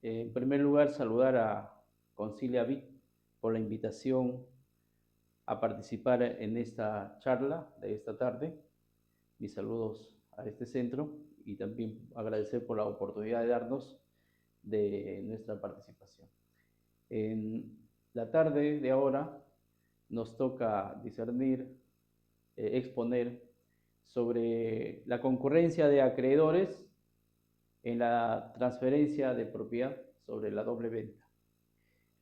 En primer lugar, saludar a Concilia Vic por la invitación a participar en esta charla de esta tarde. Mis saludos a este centro y también agradecer por la oportunidad de darnos de nuestra participación. En la tarde de ahora nos toca discernir, exponer sobre la concurrencia de acreedores en la transferencia de propiedad sobre la doble venta.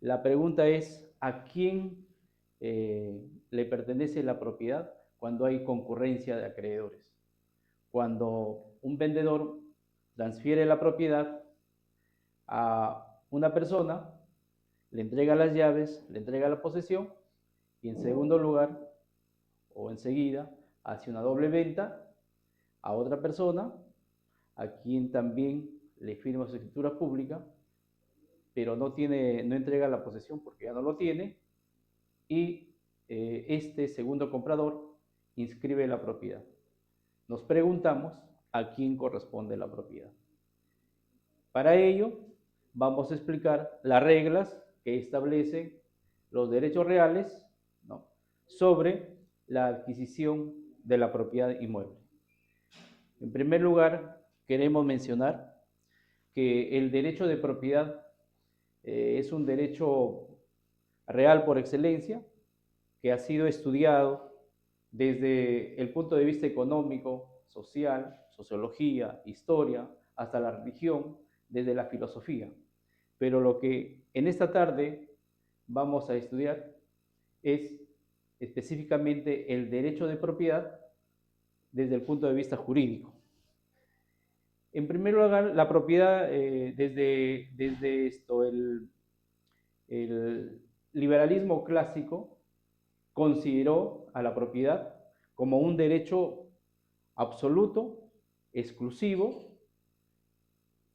La pregunta es, ¿a quién le pertenece la propiedad cuando hay concurrencia de acreedores? Cuando un vendedor transfiere la propiedad a una persona, le entrega las llaves, le entrega la posesión y en segundo lugar o enseguida hace una doble venta a otra persona a quien también le firma su escritura pública, pero no entrega la posesión porque ya no lo tiene, y este segundo comprador inscribe la propiedad. Nos preguntamos a quién corresponde la propiedad. Para ello, vamos a explicar las reglas que establecen los derechos reales, ¿no?, sobre la adquisición de la propiedad inmueble. En primer lugar, queremos mencionar que el derecho de propiedad es un derecho real por excelencia, que ha sido estudiado desde el punto de vista económico, social, sociología, historia, hasta la religión, desde la filosofía. Pero lo que en esta tarde vamos a estudiar es específicamente el derecho de propiedad desde el punto de vista jurídico. En primer lugar, la propiedad, desde el liberalismo clásico consideró a la propiedad como un derecho absoluto, exclusivo,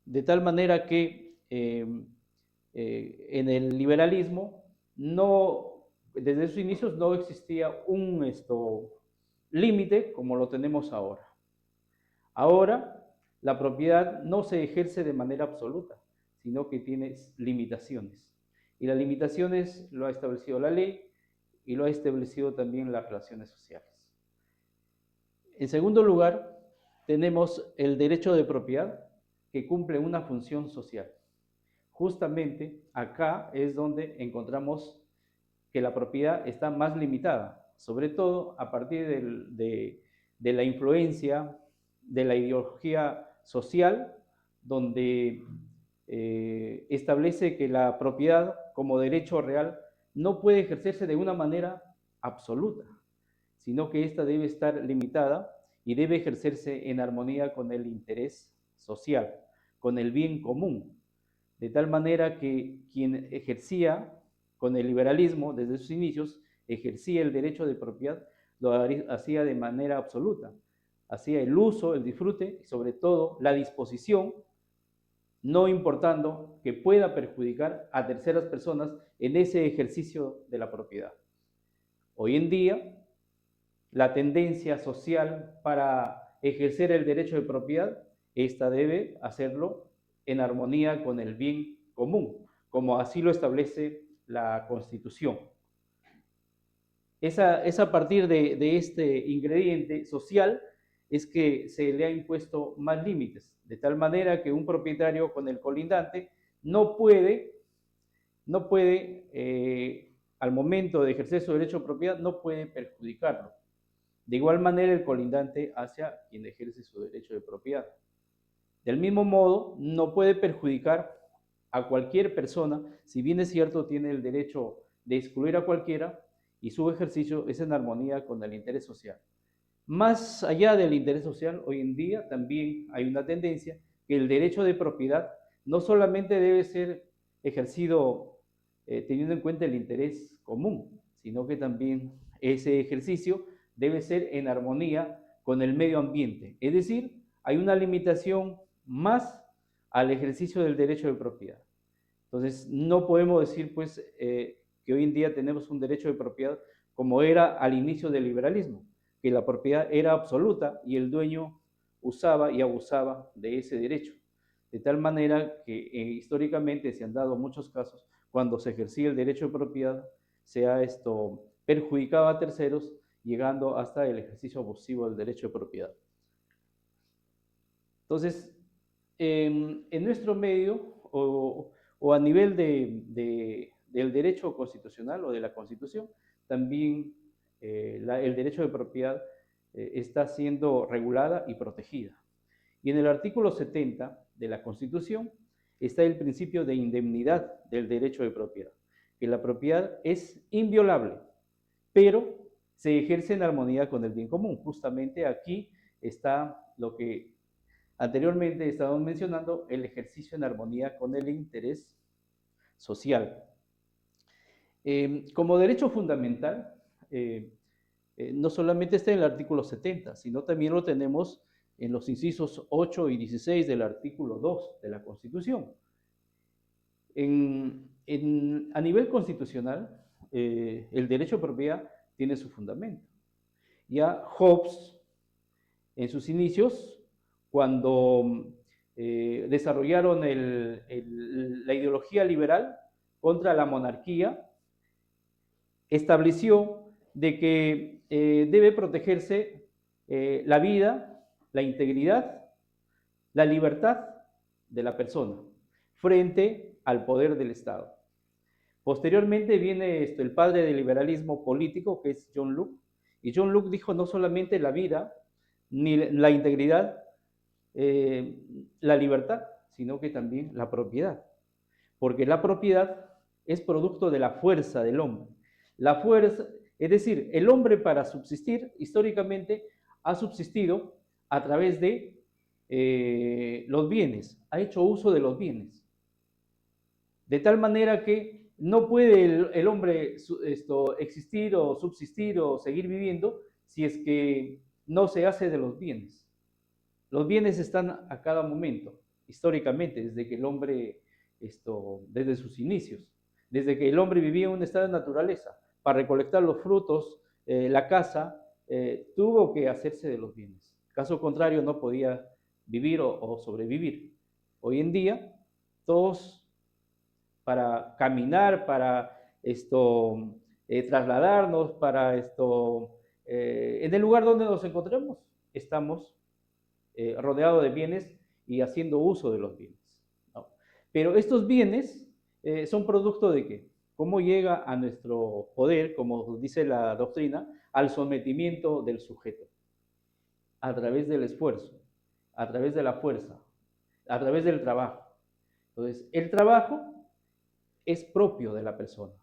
de tal manera que en el liberalismo desde sus inicios no existía un límite como lo tenemos ahora. Ahora la propiedad no se ejerce de manera absoluta, sino que tiene limitaciones. Y las limitaciones lo ha establecido la ley y lo ha establecido también las relaciones sociales. En segundo lugar, tenemos el derecho de propiedad, que cumple una función social. Justamente acá es donde encontramos que la propiedad está más limitada, sobre todo a partir de la influencia de la ideología social, donde establece que la propiedad como derecho real no puede ejercerse de una manera absoluta, sino que ésta debe estar limitada y debe ejercerse en armonía con el interés social, con el bien común, de tal manera que quien ejercía con el liberalismo desde sus inicios, ejercía el derecho de propiedad, lo hacía de manera absoluta, hacía el uso, el disfrute y sobre todo la disposición, no importando que pueda perjudicar a terceras personas en ese ejercicio de la propiedad. Hoy en día, la tendencia social para ejercer el derecho de propiedad, esta debe hacerlo en armonía con el bien común, como así lo establece la Constitución. Es a partir de este ingrediente social es que se le ha impuesto más límites, de tal manera que un propietario con el colindante no puede al momento de ejercer su derecho de propiedad, no puede perjudicarlo. De igual manera, el colindante hacia quien ejerce su derecho de propiedad. Del mismo modo, no puede perjudicar a cualquier persona, si bien es cierto, tiene el derecho de excluir a cualquiera y su ejercicio es en armonía con el interés social. Más allá del interés social, hoy en día también hay una tendencia que el derecho de propiedad no solamente debe ser ejercido teniendo en cuenta el interés común, sino que también ese ejercicio debe ser en armonía con el medio ambiente. Es decir, hay una limitación más al ejercicio del derecho de propiedad. Entonces, no podemos decir pues que hoy en día tenemos un derecho de propiedad como era al inicio del liberalismo, que la propiedad era absoluta y el dueño usaba y abusaba de ese derecho. de tal manera que históricamente se han dado muchos casos cuando se ejercía el derecho de propiedad, se ha perjudicado a terceros, llegando hasta el ejercicio abusivo del derecho de propiedad. Entonces, en nuestro medio, o a nivel del derecho constitucional o de la Constitución, también el derecho de propiedad está siendo regulada y protegida. Y en el artículo 70 de la Constitución está el principio de indemnidad del derecho de propiedad, que la propiedad es inviolable, pero se ejerce en armonía con el bien común. Justamente aquí está lo que anteriormente estábamos mencionando, el ejercicio en armonía con el interés social. Como derecho fundamental, no solamente está en el artículo 70, sino también lo tenemos en los incisos 8 y 16 del artículo 2 de la Constitución. A nivel constitucional, el derecho de propiedad tiene su fundamento. Ya Hobbes, en sus inicios, cuando desarrollaron la ideología liberal contra la monarquía, estableció de que debe protegerse la vida, la integridad, la libertad de la persona frente al poder del Estado. Posteriormente viene el padre del liberalismo político, que es John Locke, y John Locke dijo no solamente la vida, ni la integridad, la libertad, sino que también la propiedad. Porque la propiedad es producto de la fuerza del hombre. La fuerza, es decir, el hombre para subsistir históricamente ha subsistido a través de los bienes, ha hecho uso de los bienes. De tal manera que no puede el hombre existir o subsistir o seguir viviendo si es que no se hace de los bienes. Los bienes están a cada momento, históricamente, desde que el hombre, desde sus inicios, desde que el hombre vivía en un estado de naturaleza, para recolectar los frutos, la caza, tuvo que hacerse de los bienes. Caso contrario, no podía vivir o sobrevivir. Hoy en día, todos para caminar, para trasladarnos, para en el lugar donde nos encontremos, estamos rodeados de bienes y haciendo uso de los bienes, ¿no? Pero estos bienes son producto de ¿qué? ¿Cómo llega a nuestro poder, como dice la doctrina, al sometimiento del sujeto? A través del esfuerzo, a través de la fuerza, a través del trabajo. Entonces, el trabajo es propio de la persona.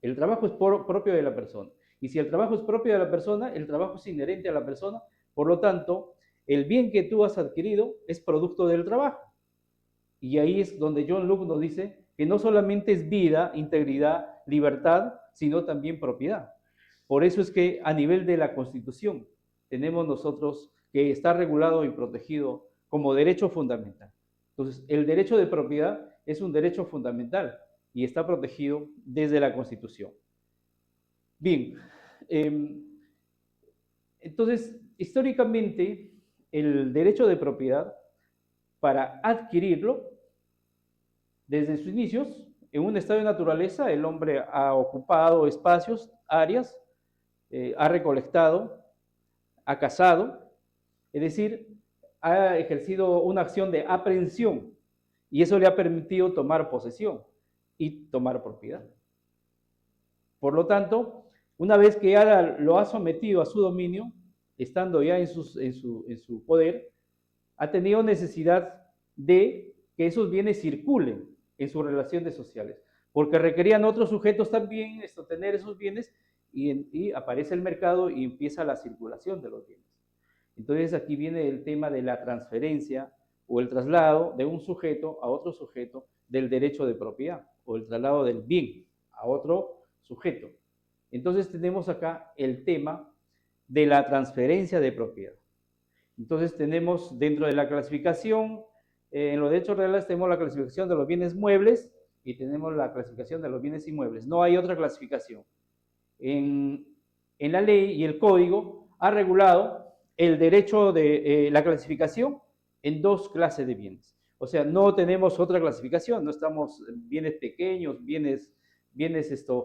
El trabajo es propio de la persona. Y si el trabajo es propio de la persona, el trabajo es inherente a la persona, por lo tanto, el bien que tú has adquirido es producto del trabajo. Y ahí es donde John Locke nos dice que no solamente es vida, integridad, libertad, sino también propiedad. Por eso es que a nivel de la Constitución tenemos nosotros que está regulado y protegido como derecho fundamental. Entonces, el derecho de propiedad es un derecho fundamental y está protegido desde la Constitución. Bien, entonces, históricamente, el derecho de propiedad, para adquirirlo, desde sus inicios, en un estado de naturaleza, el hombre ha ocupado espacios, áreas, ha recolectado, ha cazado, es decir, ha ejercido una acción de aprehensión y eso le ha permitido tomar posesión y tomar propiedad. Por lo tanto, una vez que ya lo ha sometido a su dominio, estando ya en su poder, ha tenido necesidad de que esos bienes circulen en sus relaciones sociales, porque requerían otros sujetos también tener esos bienes y aparece el mercado y empieza la circulación de los bienes. Entonces aquí viene el tema de la transferencia o el traslado de un sujeto a otro sujeto del derecho de propiedad o el traslado del bien a otro sujeto. Entonces tenemos acá el tema de la transferencia de propiedad. Entonces tenemos dentro de la clasificación, en los derechos reales tenemos la clasificación de los bienes muebles y tenemos la clasificación de los bienes inmuebles. No hay otra clasificación. En la ley y el código ha regulado el derecho de la clasificación en dos clases de bienes. O sea, no tenemos otra clasificación, no estamos bienes pequeños, bienes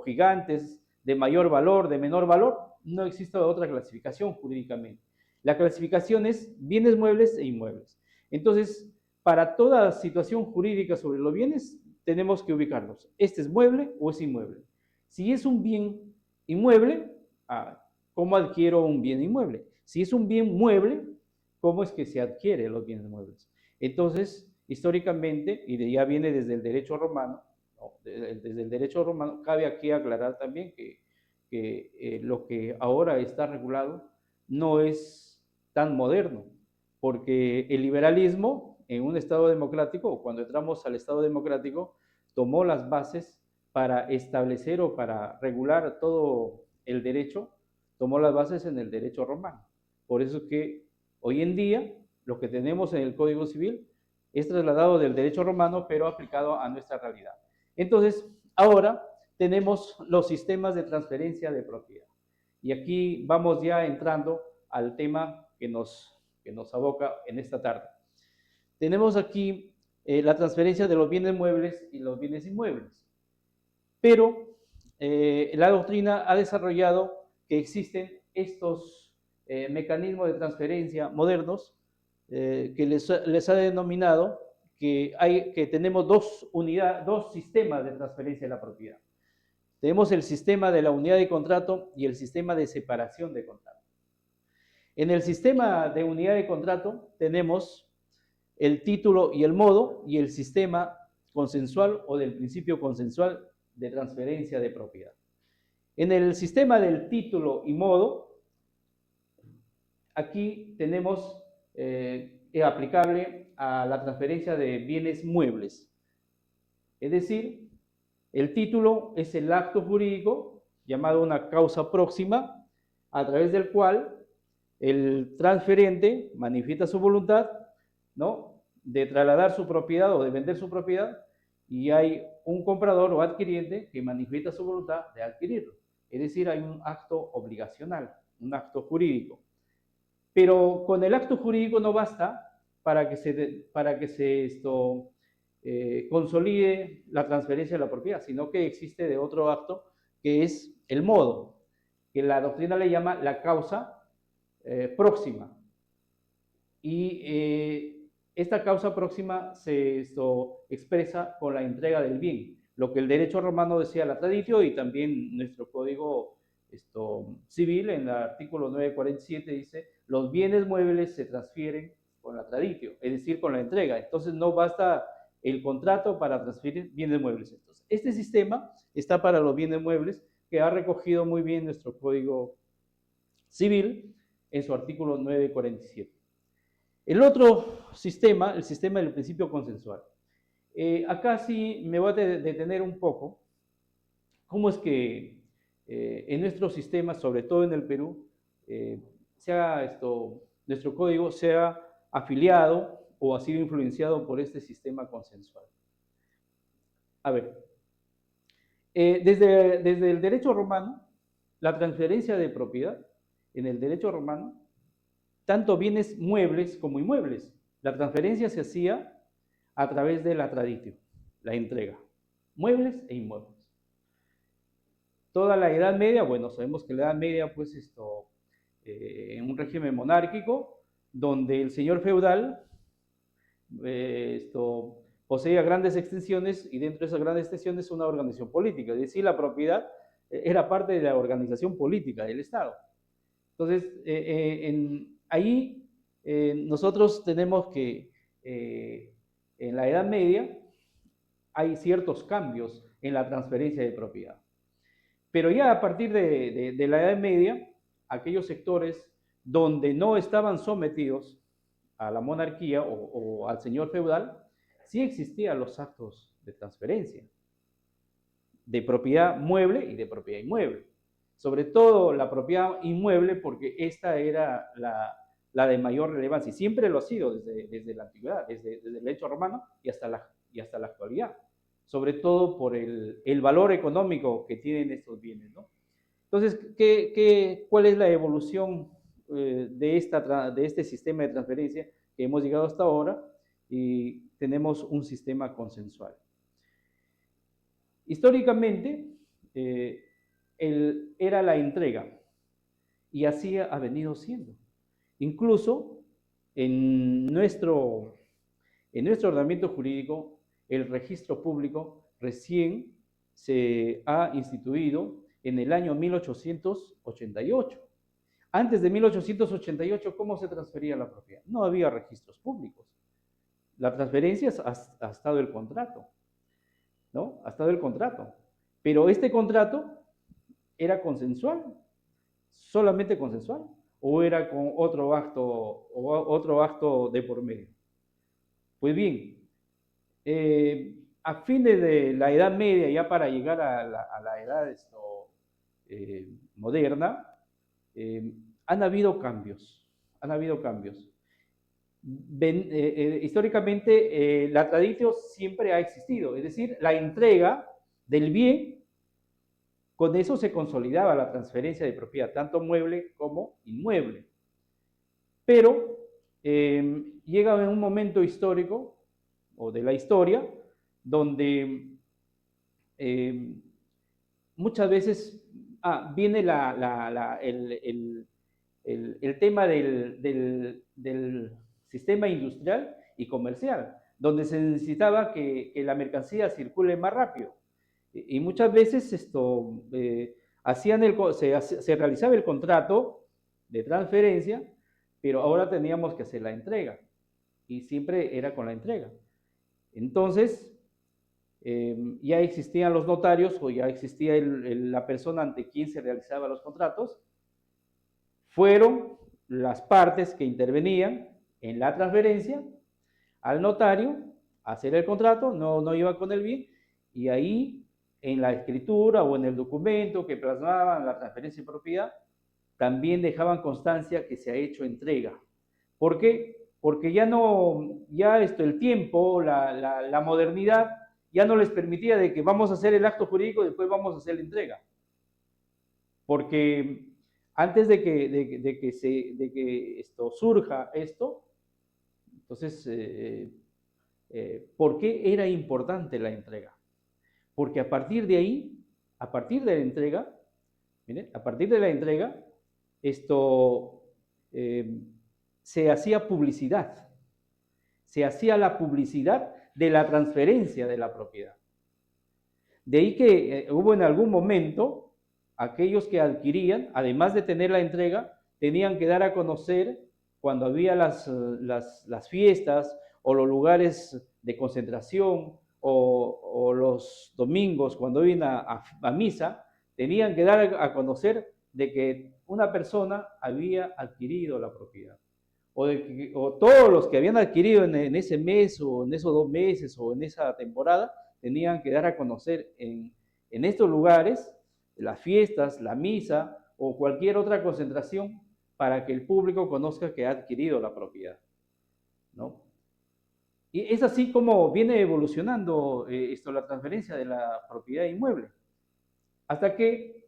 gigantes, de mayor valor, de menor valor, no existe otra clasificación jurídicamente. La clasificación es bienes muebles e inmuebles. Entonces, para toda situación jurídica sobre los bienes, tenemos que ubicarlos. ¿Este es mueble o es inmueble? Si es un bien inmueble, ¿cómo adquiero un bien inmueble? Si es un bien mueble, ¿cómo es que se adquiere los bienes muebles? Entonces, históricamente, y ya viene desde el derecho romano, desde el derecho romano, cabe aquí aclarar también que lo que ahora está regulado no es tan moderno, porque el liberalismo en un Estado democrático, o cuando entramos al Estado democrático, tomó las bases para establecer o para regular todo el derecho, tomó las bases en el derecho romano. Por eso es que hoy en día lo que tenemos en el Código Civil es trasladado del derecho romano, pero aplicado a nuestra realidad. Entonces, ahora tenemos los sistemas de transferencia de propiedad. Y aquí vamos ya entrando al tema que nos aboca en esta tarde. Tenemos aquí la transferencia de los bienes muebles y los bienes inmuebles. Pero la doctrina ha desarrollado que existen estos mecanismos de transferencia modernos que les ha denominado que tenemos dos sistemas de transferencia de la propiedad. Tenemos el sistema de la unidad de contrato y el sistema de separación de contrato. En el sistema de unidad de contrato tenemos el título y el modo y el sistema consensual o del principio consensual de transferencia de propiedad. En el sistema del título y modo, aquí tenemos aplicable a la transferencia de bienes muebles. Es decir, el título es el acto jurídico llamado una causa próxima, a través del cual el transferente manifiesta su voluntad, ¿no?, de trasladar su propiedad o de vender su propiedad, y hay un comprador o adquiriente que manifiesta su voluntad de adquirirlo. Es decir, hay un acto obligacional, un acto jurídico. Pero con el acto jurídico no basta para que se consolide la transferencia de la propiedad, sino que existe de otro acto que es el modo, que la doctrina le llama la causa próxima. Y esta causa próxima se expresa con la entrega del bien, lo que el derecho romano decía la traditio, y también nuestro código civil en el artículo 947 dice: los bienes muebles se transfieren con la traditio, es decir, con la entrega. Entonces no basta el contrato para transferir bienes muebles. Entonces, este sistema está para los bienes muebles, que ha recogido muy bien nuestro código civil en su artículo 947. El otro sistema, el sistema del principio consensual. Acá sí me voy a detener un poco. ¿Cómo es que en nuestro sistema, sobre todo en el Perú, nuestro código sea afiliado o ha sido influenciado por este sistema consensual? A ver, desde el derecho romano, la transferencia de propiedad en el derecho romano, tanto bienes muebles como inmuebles, la transferencia se hacía a través de la traditio, la entrega, muebles e inmuebles. Toda la Edad Media, bueno, sabemos que la Edad Media, pues, en un régimen monárquico, donde el señor feudal poseía grandes extensiones, y dentro de esas grandes extensiones una organización política, es decir, la propiedad era parte de la organización política del Estado. Entonces, ahí nosotros tenemos que en la Edad Media hay ciertos cambios en la transferencia de propiedad. Pero ya a partir de la Edad Media, aquellos sectores donde no estaban sometidos a la monarquía o al señor feudal, sí existían los actos de transferencia de propiedad mueble y de propiedad inmueble. Sobre todo la propiedad inmueble, porque esta era la de mayor relevancia, y siempre lo ha sido desde la antigüedad, desde el derecho romano y hasta la actualidad, sobre todo por el valor económico que tienen estos bienes, ¿no? Entonces, ¿cuál es la evolución de este sistema de transferencia que hemos llegado hasta ahora? y tenemos un sistema consensual. Históricamente, era la entrega, y así ha venido siendo. Incluso en nuestro ordenamiento jurídico, el registro público recién se ha instituido en el año 1888. Antes de 1888, ¿cómo se transfería la propiedad? No había registros públicos. La transferencia ha estado el contrato, ¿no? Ha estado el contrato. Pero este contrato era consensual, solamente consensual, o era con otro acto de por medio. Pues bien, a fines de la Edad Media, ya para llegar a la edad moderna, han habido cambios. Históricamente, la tradición siempre ha existido, es decir, la entrega del bien, con eso se consolidaba la transferencia de propiedad, tanto mueble como inmueble. Pero llega un momento histórico, o de la historia, donde muchas veces viene el tema del sistema industrial y comercial, donde se necesitaba que la mercancía circule más rápido. Y muchas veces se realizaba el contrato de transferencia, pero ahora teníamos que hacer la entrega, y siempre era con la entrega. Entonces, ya existían los notarios, o ya existía la persona ante quien se realizaban los contratos. Fueron las partes que intervenían en la transferencia al notario a hacer el contrato, no iba con el bien, y ahí en la escritura o en el documento que plasmaban la transferencia de propiedad, también dejaban constancia que se ha hecho entrega. ¿Por qué? Porque el tiempo, la modernidad, ya no les permitía de que vamos a hacer el acto jurídico y después vamos a hacer la entrega. Porque antes de que surja esto, entonces, ¿por qué era importante la entrega? Porque a partir de ahí, a partir de la entrega, se hacía publicidad. Se hacía la publicidad de la transferencia de la propiedad. De ahí que hubo en algún momento aquellos que adquirían, además de tener la entrega, tenían que dar a conocer cuando había las fiestas o los lugares de concentración o los domingos cuando iban a misa, tenían que dar a conocer de que una persona había adquirido la propiedad. O todos los que habían adquirido en ese mes o en esos 2 meses o en esa temporada, tenían que dar a conocer en estos lugares las fiestas, la misa o cualquier otra concentración para que el público conozca que ha adquirido la propiedad, ¿no? Y es así como viene evolucionando la transferencia de la propiedad inmueble, hasta que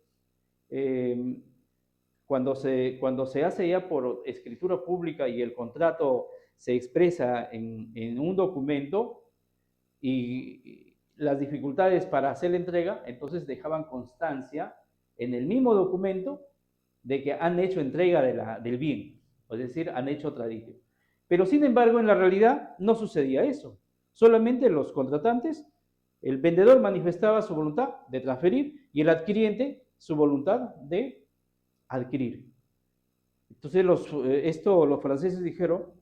cuando se hace ya por escritura pública y el contrato se expresa en un documento, y las dificultades para hacer la entrega, entonces dejaban constancia en el mismo documento de que han hecho entrega del bien, es decir, han hecho tradición. Pero sin embargo, en la realidad no sucedía eso. Solamente los contratantes, el vendedor manifestaba su voluntad de transferir y el adquiriente su voluntad de adquirir. Entonces los franceses dijeron,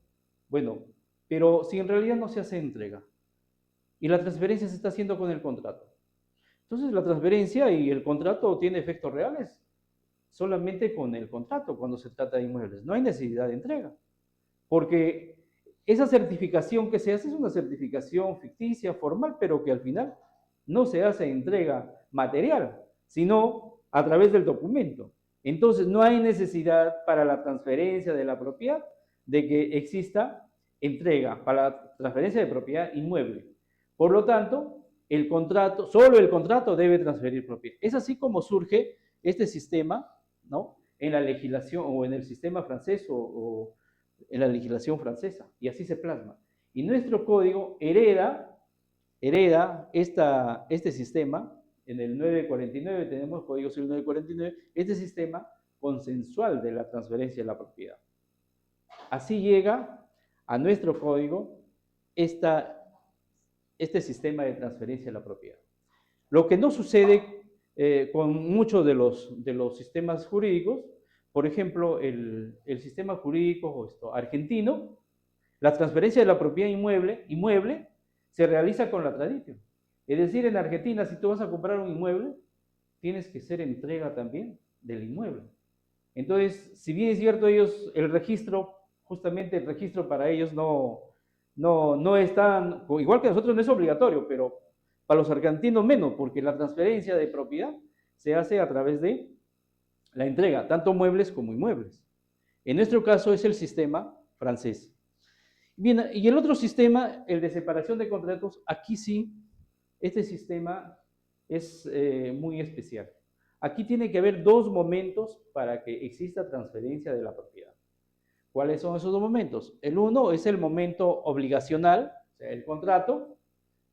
bueno, pero si en realidad no se hace entrega y la transferencia se está haciendo con el contrato, entonces la transferencia y el contrato tiene efectos reales solamente con el contrato cuando se trata de inmuebles. No hay necesidad de entrega, porque esa certificación que se hace es una certificación ficticia, formal, pero que al final no se hace entrega material, sino a través del documento. Entonces no hay necesidad para la transferencia de la propiedad de que exista entrega para la transferencia de propiedad inmueble. Por lo tanto, solo el contrato debe transferir propiedad. Es así como surge este sistema, ¿no?, en la legislación o en el sistema francés o en la legislación francesa, y así se plasma. Y nuestro código hereda este sistema. En el 949 tenemos código civil 949, este sistema consensual de la transferencia de la propiedad. Así llega a nuestro código este sistema de transferencia de la propiedad. Lo que no sucede con muchos de los sistemas jurídicos, por ejemplo, el sistema jurídico argentino, la transferencia de la propiedad inmueble se realiza con la tradición. Es decir, en Argentina, si tú vas a comprar un inmueble, tienes que hacer entrega también del inmueble. Entonces, si bien es cierto, ellos, el registro, justamente el registro para ellos no es tan, igual que nosotros no es obligatorio, pero para los argentinos menos, porque la transferencia de propiedad se hace a través de la entrega, tanto muebles como inmuebles. En nuestro caso es el sistema francés. Bien, y el otro sistema, el de separación de contratos, aquí sí, este sistema es muy especial. Aquí tiene que haber dos momentos para que exista transferencia de la propiedad. ¿Cuáles son esos dos momentos? El uno es el momento obligacional, o sea, el contrato,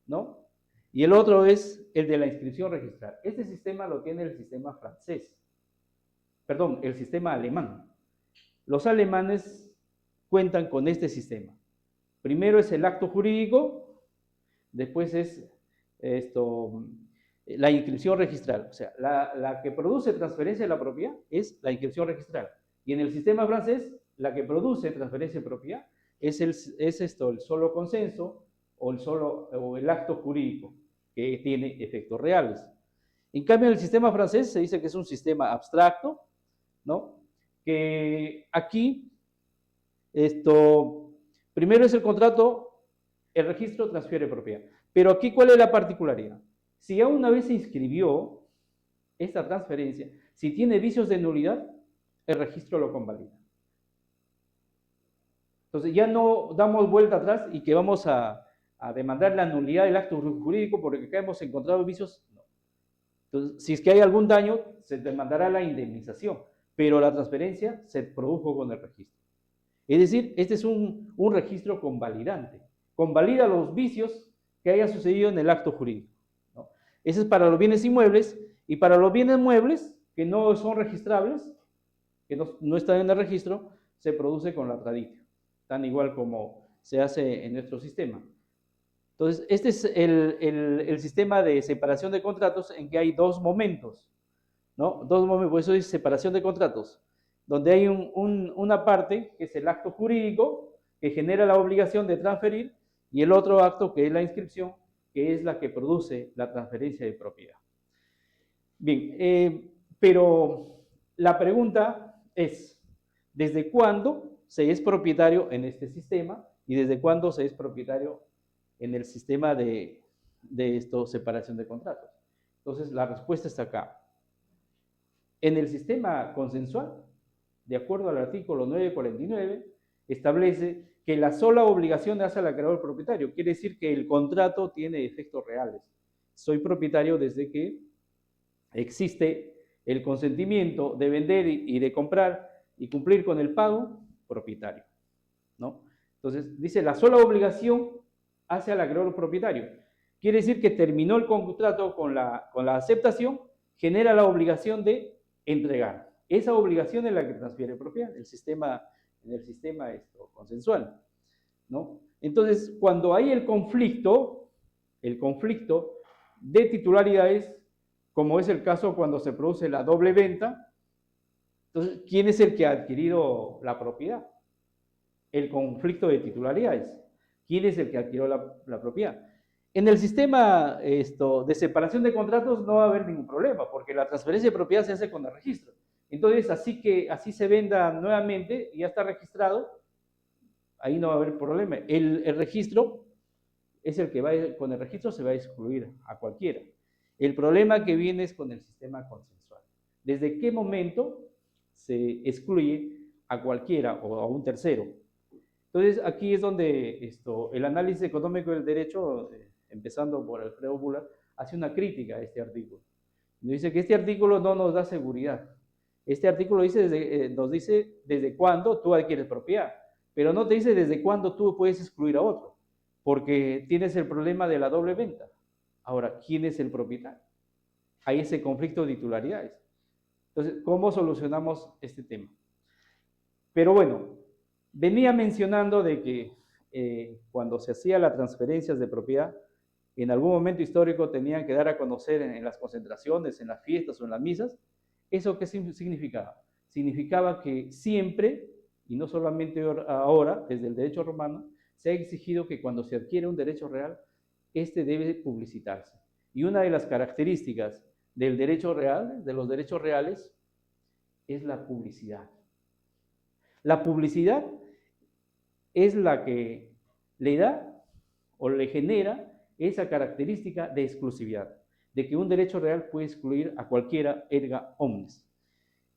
¿no? Y el otro es el de la inscripción registral. Este sistema lo tiene el sistema francés, perdón, el sistema alemán. Los alemanes cuentan con este sistema. Primero es el acto jurídico, después es la inscripción registral. O sea, la que produce transferencia de la propiedad es la inscripción registral. Y en el sistema francés, la que produce transferencia de propiedad es el solo consenso o el acto jurídico que tiene efectos reales. En cambio, en el sistema francés se dice que es un sistema abstracto, ¿no? Que aquí, primero es el contrato, el registro transfiere propiedad. Pero aquí, ¿cuál es la particularidad? Si ya una vez se inscribió esta transferencia, si tiene vicios de nulidad, el registro lo convalida. Entonces ya no damos vuelta atrás y que vamos a demandar la nulidad del acto jurídico porque acá hemos encontrado vicios. No. Entonces, si es que hay algún daño, se demandará la indemnización, pero la transferencia se produjo con el registro. Es decir, este es un registro convalidante. Convalida los vicios que haya sucedido en el acto jurídico, ¿no? Ese es para los bienes inmuebles, y para los bienes muebles que no son registrables, que no están en el registro, se produce con la traditio, tan igual como se hace en nuestro sistema. Entonces, este es el sistema de separación de contratos en que hay dos momentos, ¿no? Dos momentos, por eso es separación de contratos, donde hay una parte que es el acto jurídico que genera la obligación de transferir y el otro acto que es la inscripción, que es la que produce la transferencia de propiedad. Bien, pero la pregunta es, ¿desde cuándo se es propietario en este sistema y desde cuándo se es propietario en el sistema de separación de contratos? Entonces, la respuesta está acá. En el sistema consensual, de acuerdo al artículo 949, establece que la sola obligación hace al acreedor propietario. Quiere decir que el contrato tiene efectos reales. Soy propietario desde que existe el consentimiento de vender y de comprar y cumplir con el pago, propietario, ¿no? Entonces, dice, la sola obligación hace al acreedor propietario. Quiere decir que terminó el contrato con la aceptación, genera la obligación de entregar. Esa obligación es la que transfiere propiedad en el sistema consensual, ¿no? Entonces, cuando hay el conflicto de titularidades, como es el caso cuando se produce la doble venta, entonces, ¿quién es el que ha adquirido la propiedad? El conflicto de titularidades. ¿Quién es el que adquirió la propiedad? En el sistema de separación de contratos no va a haber ningún problema, porque la transferencia de propiedad se hace con el registro. Entonces, así se venda nuevamente y ya está registrado, ahí no va a haber problema. El registro es el que con el registro se va a excluir a cualquiera. El problema que viene es con el sistema consensual. ¿Desde qué momento se excluye a cualquiera o a un tercero? Entonces, aquí es donde el análisis económico del derecho, empezando por Alfredo Bular, hace una crítica a este artículo. Dice que este artículo no nos da seguridad. Este artículo nos dice desde cuándo tú adquieres propiedad, pero no te dice desde cuándo tú puedes excluir a otro. porque tienes el problema de la doble venta. Ahora, ¿quién es el propietario? Hay ese conflicto de titularidades. Entonces, ¿cómo solucionamos este tema? Pero bueno, venía mencionando de que cuando se hacía las transferencias de propiedad, en algún momento histórico tenían que dar a conocer en las concentraciones, en las fiestas o en las misas. ¿Eso qué significaba? Significaba que siempre, y no solamente ahora, desde el derecho romano, se ha exigido que cuando se adquiere un derecho real, este debe publicitarse. Y una de las características del derecho real, de los derechos reales, es la publicidad. La publicidad es la que le da o le genera esa característica de exclusividad, de que un derecho real puede excluir a cualquiera erga omnes.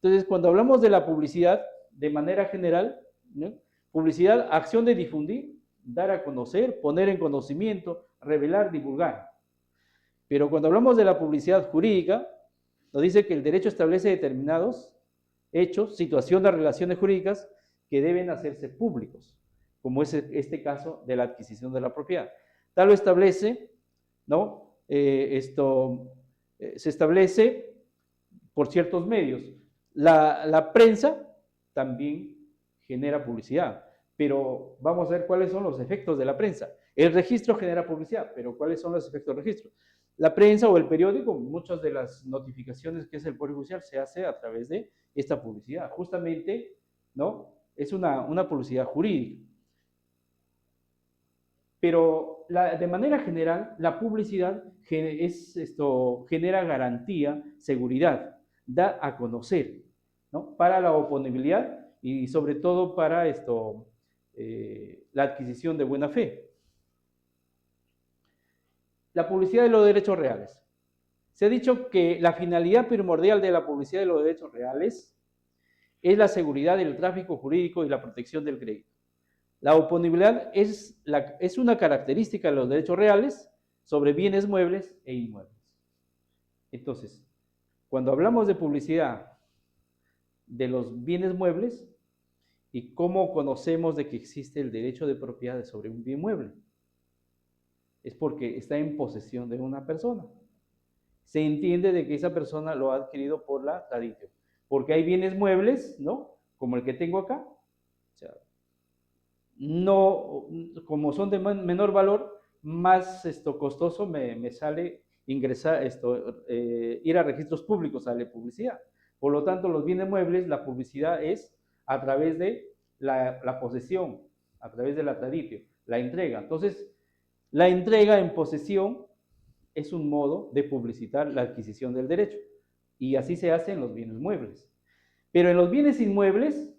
Entonces, cuando hablamos de la publicidad, de manera general, ¿no? Publicidad, acción de difundir, dar a conocer, poner en conocimiento, revelar, divulgar. Pero cuando hablamos de la publicidad jurídica, nos dice que el derecho establece determinados hechos, situaciones, relaciones jurídicas que deben hacerse públicos, como es este caso de la adquisición de la propiedad. Tal lo establece, ¿no? Se establece por ciertos medios. La prensa también genera publicidad, pero vamos a ver cuáles son los efectos de la prensa. El registro genera publicidad, pero ¿cuáles son los efectos del registro? La prensa o el periódico, muchas de las notificaciones que es el Poder Judicial se hace a través de esta publicidad. Justamente, ¿no? Es una publicidad jurídica. Pero de manera general, la publicidad genera garantía, seguridad, da a conocer, ¿no? Para la oponibilidad y sobre todo para la adquisición de buena fe. La publicidad de los derechos reales. Se ha dicho que la finalidad primordial de la publicidad de los derechos reales es la seguridad del tráfico jurídico y la protección del crédito. La oponibilidad es una característica de los derechos reales sobre bienes muebles e inmuebles. Entonces, cuando hablamos de publicidad de los bienes muebles, ¿y cómo conocemos de que existe el derecho de propiedad sobre un bien mueble? Es porque está en posesión de una persona. Se entiende de que esa persona lo ha adquirido por la tradición. Porque hay bienes muebles, ¿no? Como el que tengo acá. O sea, no, como son de menor valor, más costoso me sale ingresar, ir a registros públicos, sale publicidad. Por lo tanto, los bienes muebles, la publicidad es a través de la posesión, a través de la traditio, la entrega. Entonces, la entrega en posesión es un modo de publicitar la adquisición del derecho. Y así se hace en los bienes muebles. Pero en los bienes inmuebles,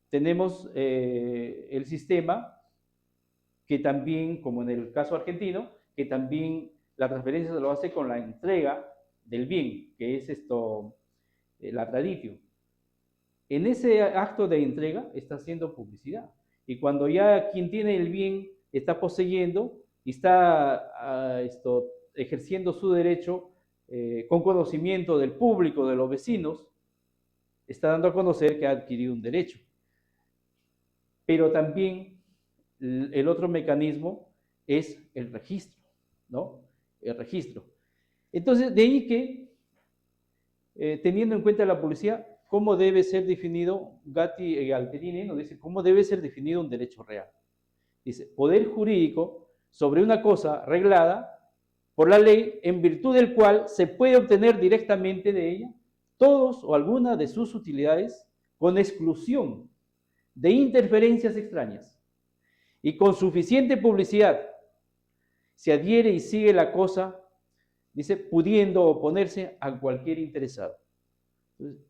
tenemos el sistema que también, como en el caso argentino, que también la transferencia se lo hace con la entrega del bien, que es la traditio. En ese acto de entrega está haciendo publicidad. Y cuando ya quien tiene el bien está poseyendo y está ejerciendo su derecho con conocimiento del público, de los vecinos, está dando a conocer que ha adquirido un derecho. Pero también el otro mecanismo es el registro, ¿no? El registro. Entonces, de ahí que, teniendo en cuenta la publicidad, ¿cómo debe ser definido? Gatti y Galperini nos dice cómo debe ser definido un derecho real. Dice, poder jurídico sobre una cosa reglada por la ley, en virtud del cual se puede obtener directamente de ella todos o alguna de sus utilidades con exclusión de interferencias extrañas y con suficiente publicidad se adhiere y sigue la cosa, dice, pudiendo oponerse a cualquier interesado. Entonces,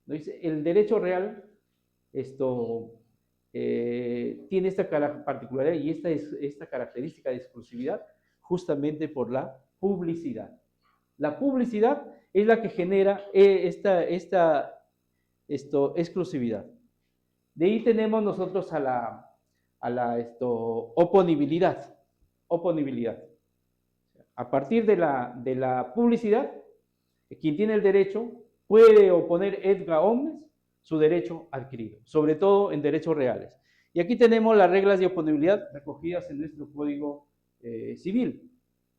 dice, el derecho real tiene esta particularidad y esta característica de exclusividad justamente por la publicidad. La publicidad es la que genera esta exclusividad. De ahí tenemos nosotros a la oponibilidad. Oponibilidad. A partir de la publicidad, quien tiene el derecho puede oponer erga omnes su derecho adquirido, sobre todo en derechos reales. Y aquí tenemos las reglas de oponibilidad recogidas en nuestro Código Civil.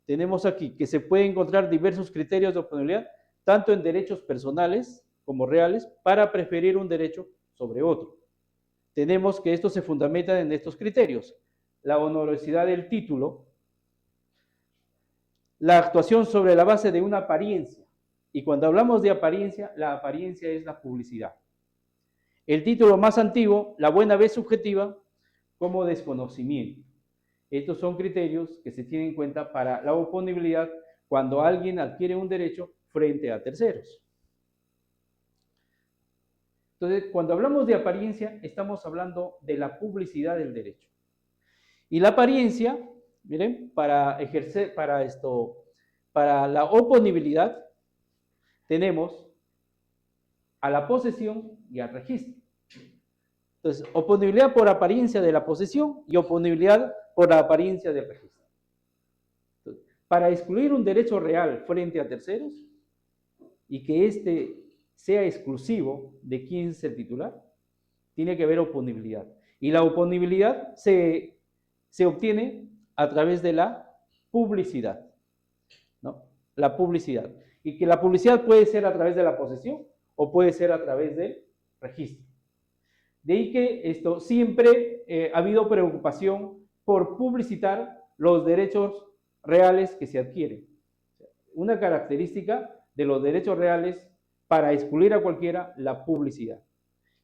Tenemos aquí que se pueden encontrar diversos criterios de oponibilidad, tanto en derechos personales como reales, para preferir un derecho sobre otro. Tenemos que estos se fundamentan en estos criterios: la onerosidad del título, la actuación sobre la base de una apariencia, y cuando hablamos de apariencia, la apariencia es la publicidad. El título más antiguo, la buena fe subjetiva, como desconocimiento. Estos son criterios que se tienen en cuenta para la oponibilidad cuando alguien adquiere un derecho frente a terceros. Entonces, cuando hablamos de apariencia, estamos hablando de la publicidad del derecho. Y la apariencia, miren, para la oponibilidad, tenemos a la posesión y al registro. Entonces, oponibilidad por apariencia de la posesión y oponibilidad por la apariencia del registro. Entonces, para excluir un derecho real frente a terceros y que éste sea exclusivo de quien es el titular, tiene que haber oponibilidad. Y la oponibilidad se obtiene a través de la publicidad, ¿no? La publicidad. Y que la publicidad puede ser a través de la posesión o puede ser a través del registro. De ahí que esto siempre ha habido preocupación por publicitar los derechos reales que se adquieren. Una característica de los derechos reales para excluir a cualquiera, la publicidad.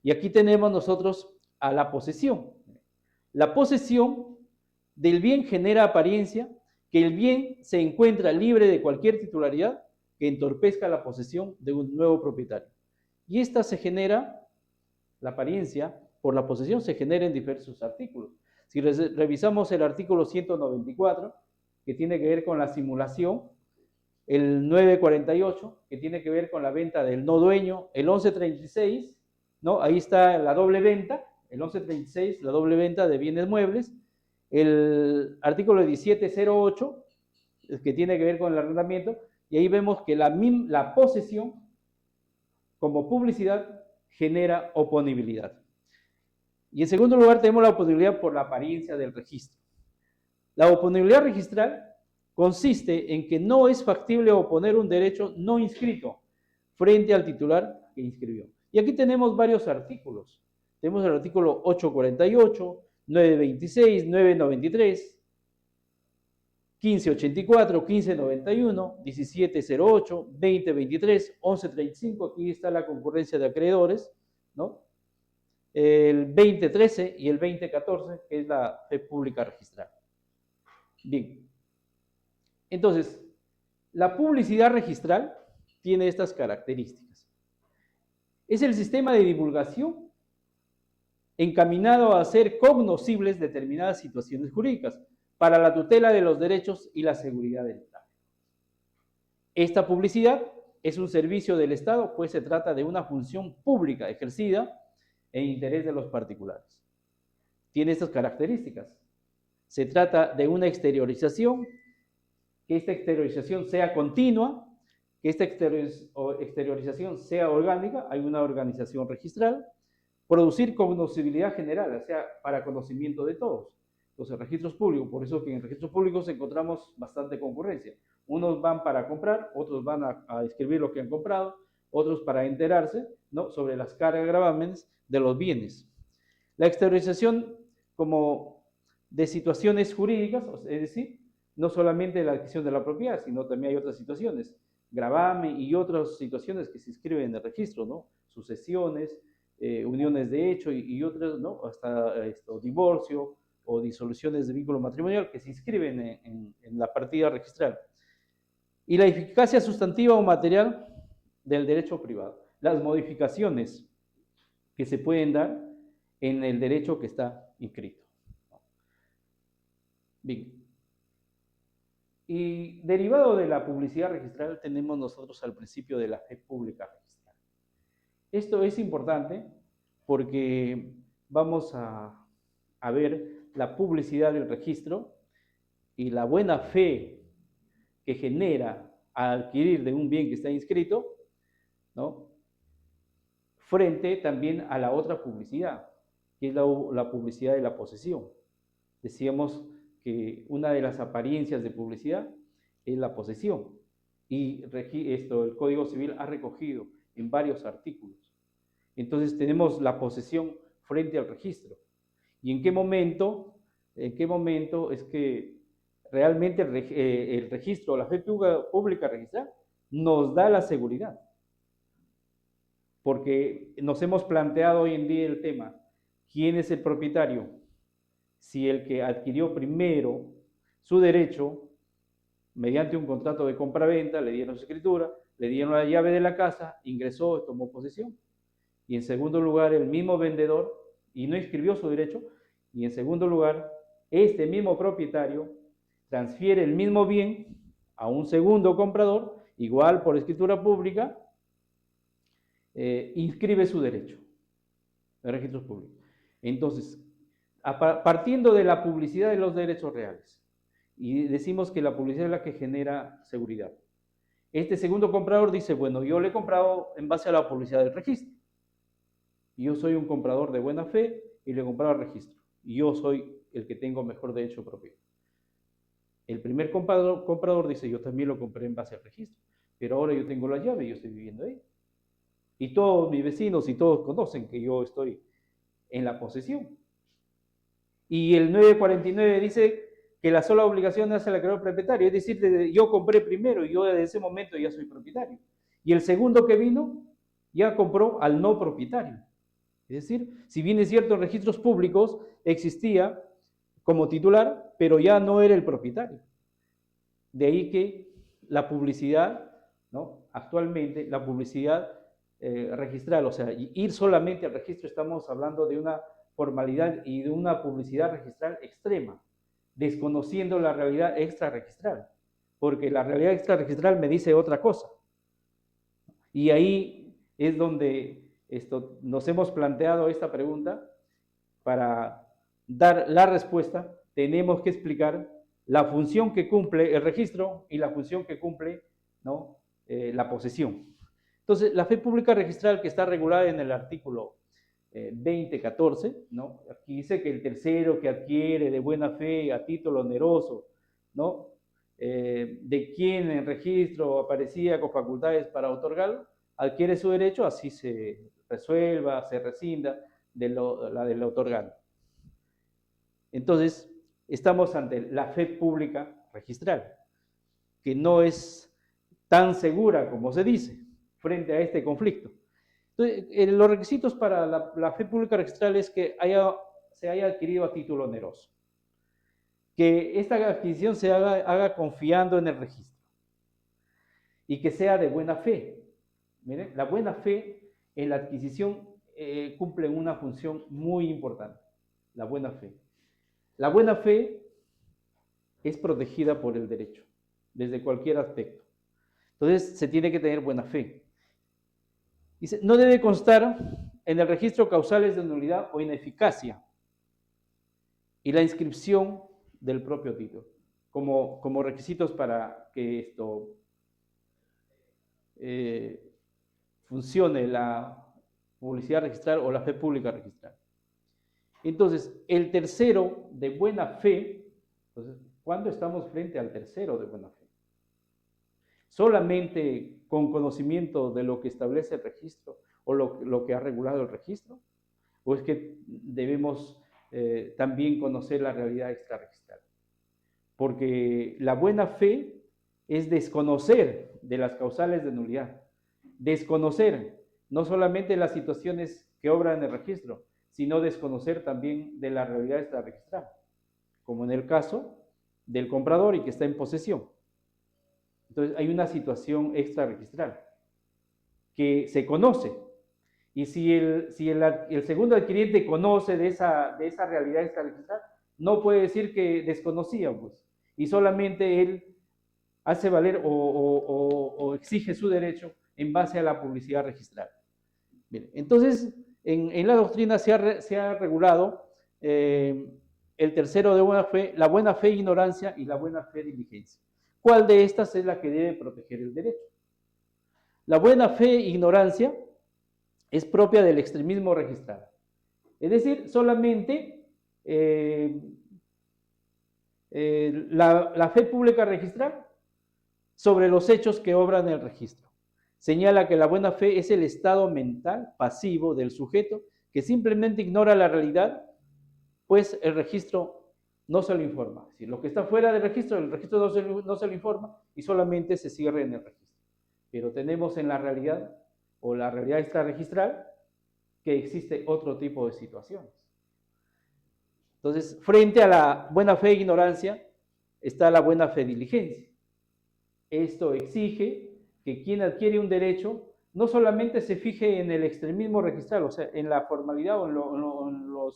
Y aquí tenemos nosotros a la posesión. La posesión del bien genera apariencia que el bien se encuentra libre de cualquier titularidad que entorpezca la posesión de un nuevo propietario. Y esta se genera, la apariencia por la posesión se genera en diversos artículos. Si revisamos el artículo 194, que tiene que ver con la simulación, el 948, que tiene que ver con la venta del no dueño, el 1136, ¿no? Ahí está la doble venta, el 1136, la doble venta de bienes muebles, el artículo 1708, que tiene que ver con el arrendamiento, y ahí vemos que la posesión como publicidad genera oponibilidad. Y en segundo lugar tenemos la oponibilidad por la apariencia del registro. La oponibilidad registral consiste en que no es factible oponer un derecho no inscrito frente al titular que inscribió. Y aquí tenemos varios artículos. Tenemos el artículo 848, 926, 993, 1584, 1591, 1708, 2023, 1135, aquí está la concurrencia de acreedores, ¿no? El 2013 y el 2014, que es la fe pública registral. Bien. Entonces, la publicidad registral tiene estas características. Es el sistema de divulgación encaminado a hacer cognoscibles determinadas situaciones jurídicas para la tutela de los derechos y la seguridad del Estado. Esta publicidad es un servicio del Estado, pues se trata de una función pública ejercida en interés de los particulares. Tiene estas características. Se trata de una exteriorización, que esta exteriorización sea continua, que esta exteriorización sea orgánica, hay una organización registral, producir cognoscibilidad general, o sea, para conocimiento de todos. Entonces, registros públicos, por eso que en registros públicos encontramos bastante concurrencia. Unos van para comprar, otros van a escribir lo que han comprado, otros para enterarse, ¿no?, sobre las cargas y gravámenes de los bienes. La exteriorización como de situaciones jurídicas, es decir, no solamente la adquisición de la propiedad, sino también hay otras situaciones, gravamen y otras situaciones que se inscriben en el registro, ¿no? Sucesiones, uniones de hecho y otras, ¿no? Hasta divorcio o disoluciones de vínculo matrimonial que se inscriben en la partida registral. Y la eficacia sustantiva o material del derecho privado. Las modificaciones que se pueden dar en el derecho que está inscrito. Bien. Y derivado de la publicidad registral tenemos nosotros al principio de la fe pública registral. Esto es importante porque vamos a ver la publicidad del registro y la buena fe que genera al adquirir de un bien que está inscrito, ¿no?, frente también a la otra publicidad. que es la publicidad de la posesión. Decíamos que una de las apariencias de publicidad es la posesión. Y el Código Civil ha recogido en varios artículos. Entonces tenemos la posesión frente al registro. ¿Y en qué momento es que realmente el registro, la fe pública registrada, nos da la seguridad? Porque nos hemos planteado hoy en día el tema, ¿quién es el propietario? Si el que adquirió primero su derecho, mediante un contrato de compra-venta, le dieron su escritura, le dieron la llave de la casa, ingresó, tomó posesión. Y en segundo lugar, el mismo vendedor, y no inscribió su derecho, y en segundo lugar, este mismo propietario transfiere el mismo bien a un segundo comprador, igual por escritura pública, inscribe su derecho en registros públicos. Entonces, partiendo de la publicidad de los derechos reales, y decimos que la publicidad es la que genera seguridad. Este segundo comprador dice, bueno, yo le he comprado en base a la publicidad del registro. Yo soy un comprador de buena fe y le he comprado al registro. Y yo soy el que tengo mejor derecho propio. El primer comprador dice, yo también lo compré en base al registro, pero ahora yo tengo la llave y yo estoy viviendo ahí. Y todos mis vecinos y todos conocen que yo estoy en la posesión. Y el 949 dice que la sola obligación hace el acreedor propietario, es decir, yo compré primero y yo desde ese momento ya soy propietario. Y el segundo que vino ya compró al no propietario. Es decir, si bien es cierto en registros públicos existía como titular, pero ya no era el propietario. De ahí que la publicidad, ¿no? Actualmente la publicidad registral, o sea, ir solamente al registro, estamos hablando de una formalidad y de una publicidad registral extrema, desconociendo la realidad extrarregistral, porque la realidad extrarregistral me dice otra cosa. Y ahí es donde nos hemos planteado esta pregunta. Para dar la respuesta, tenemos que explicar la función que cumple el registro y la función que cumple, ¿no? La posesión. Entonces, la fe pública registral, que está regulada en el artículo 2014, ¿no? Aquí dice que el tercero que adquiere de buena fe a título oneroso, ¿no? De quien en registro aparecía con facultades para otorgarlo, adquiere su derecho, así se resuelva, se rescinda la del otorgante. Entonces, estamos ante la fe pública registral, que no es tan segura como se dice frente a este conflicto. Entonces, los requisitos para la fe pública registral es que se haya adquirido a título oneroso, que esta adquisición se haga confiando en el registro y que sea de buena fe. Miren, la buena fe en la adquisición cumple una función muy importante, la buena fe. La buena fe es protegida por el derecho, desde cualquier aspecto. Entonces, se tiene que tener buena fe. Dice, no debe constar en el registro causales de nulidad o ineficacia y la inscripción del propio título, como requisitos para que esto funcione la publicidad registral o la fe pública registral. Entonces, el tercero de buena fe, entonces, ¿cuándo estamos frente al tercero de buena fe? ¿Solamente con conocimiento de lo que establece el registro o lo que ha regulado el registro? ¿O es que debemos también conocer la realidad extrarregistral? Porque la buena fe es desconocer de las causales de nulidad, desconocer no solamente las situaciones que obran en el registro, sino desconocer también de la realidad extrarregistral, como en el caso del comprador y que está en posesión. Entonces hay una situación extrarregistral que se conoce, y si el segundo adquiriente conoce de esa realidad extrarregistral, no puede decir que desconocía, pues, y solamente él hace valer o exige su derecho en base a la publicidad registral. Bien, entonces, en la doctrina se ha regulado el tercero de buena fe, la buena fe ignorancia y la buena fe diligencia. ¿Cuál de estas es la que debe proteger el derecho? La buena fe ignorancia es propia del extremismo registral. Es decir, solamente la fe pública registral sobre los hechos que obran el registro. Señala que la buena fe es el estado mental pasivo del sujeto que simplemente ignora la realidad, pues el registro no se lo informa. Es decir, lo que está fuera del registro, el registro no se lo informa y solamente se cierra en el registro. Pero tenemos en la realidad, o la realidad extrarregistral, que existe otro tipo de situaciones. Entonces, frente a la buena fe e ignorancia, está la buena fe e diligencia. Esto exige que quien adquiere un derecho no solamente se fije en el extremismo registral, o sea, en la formalidad o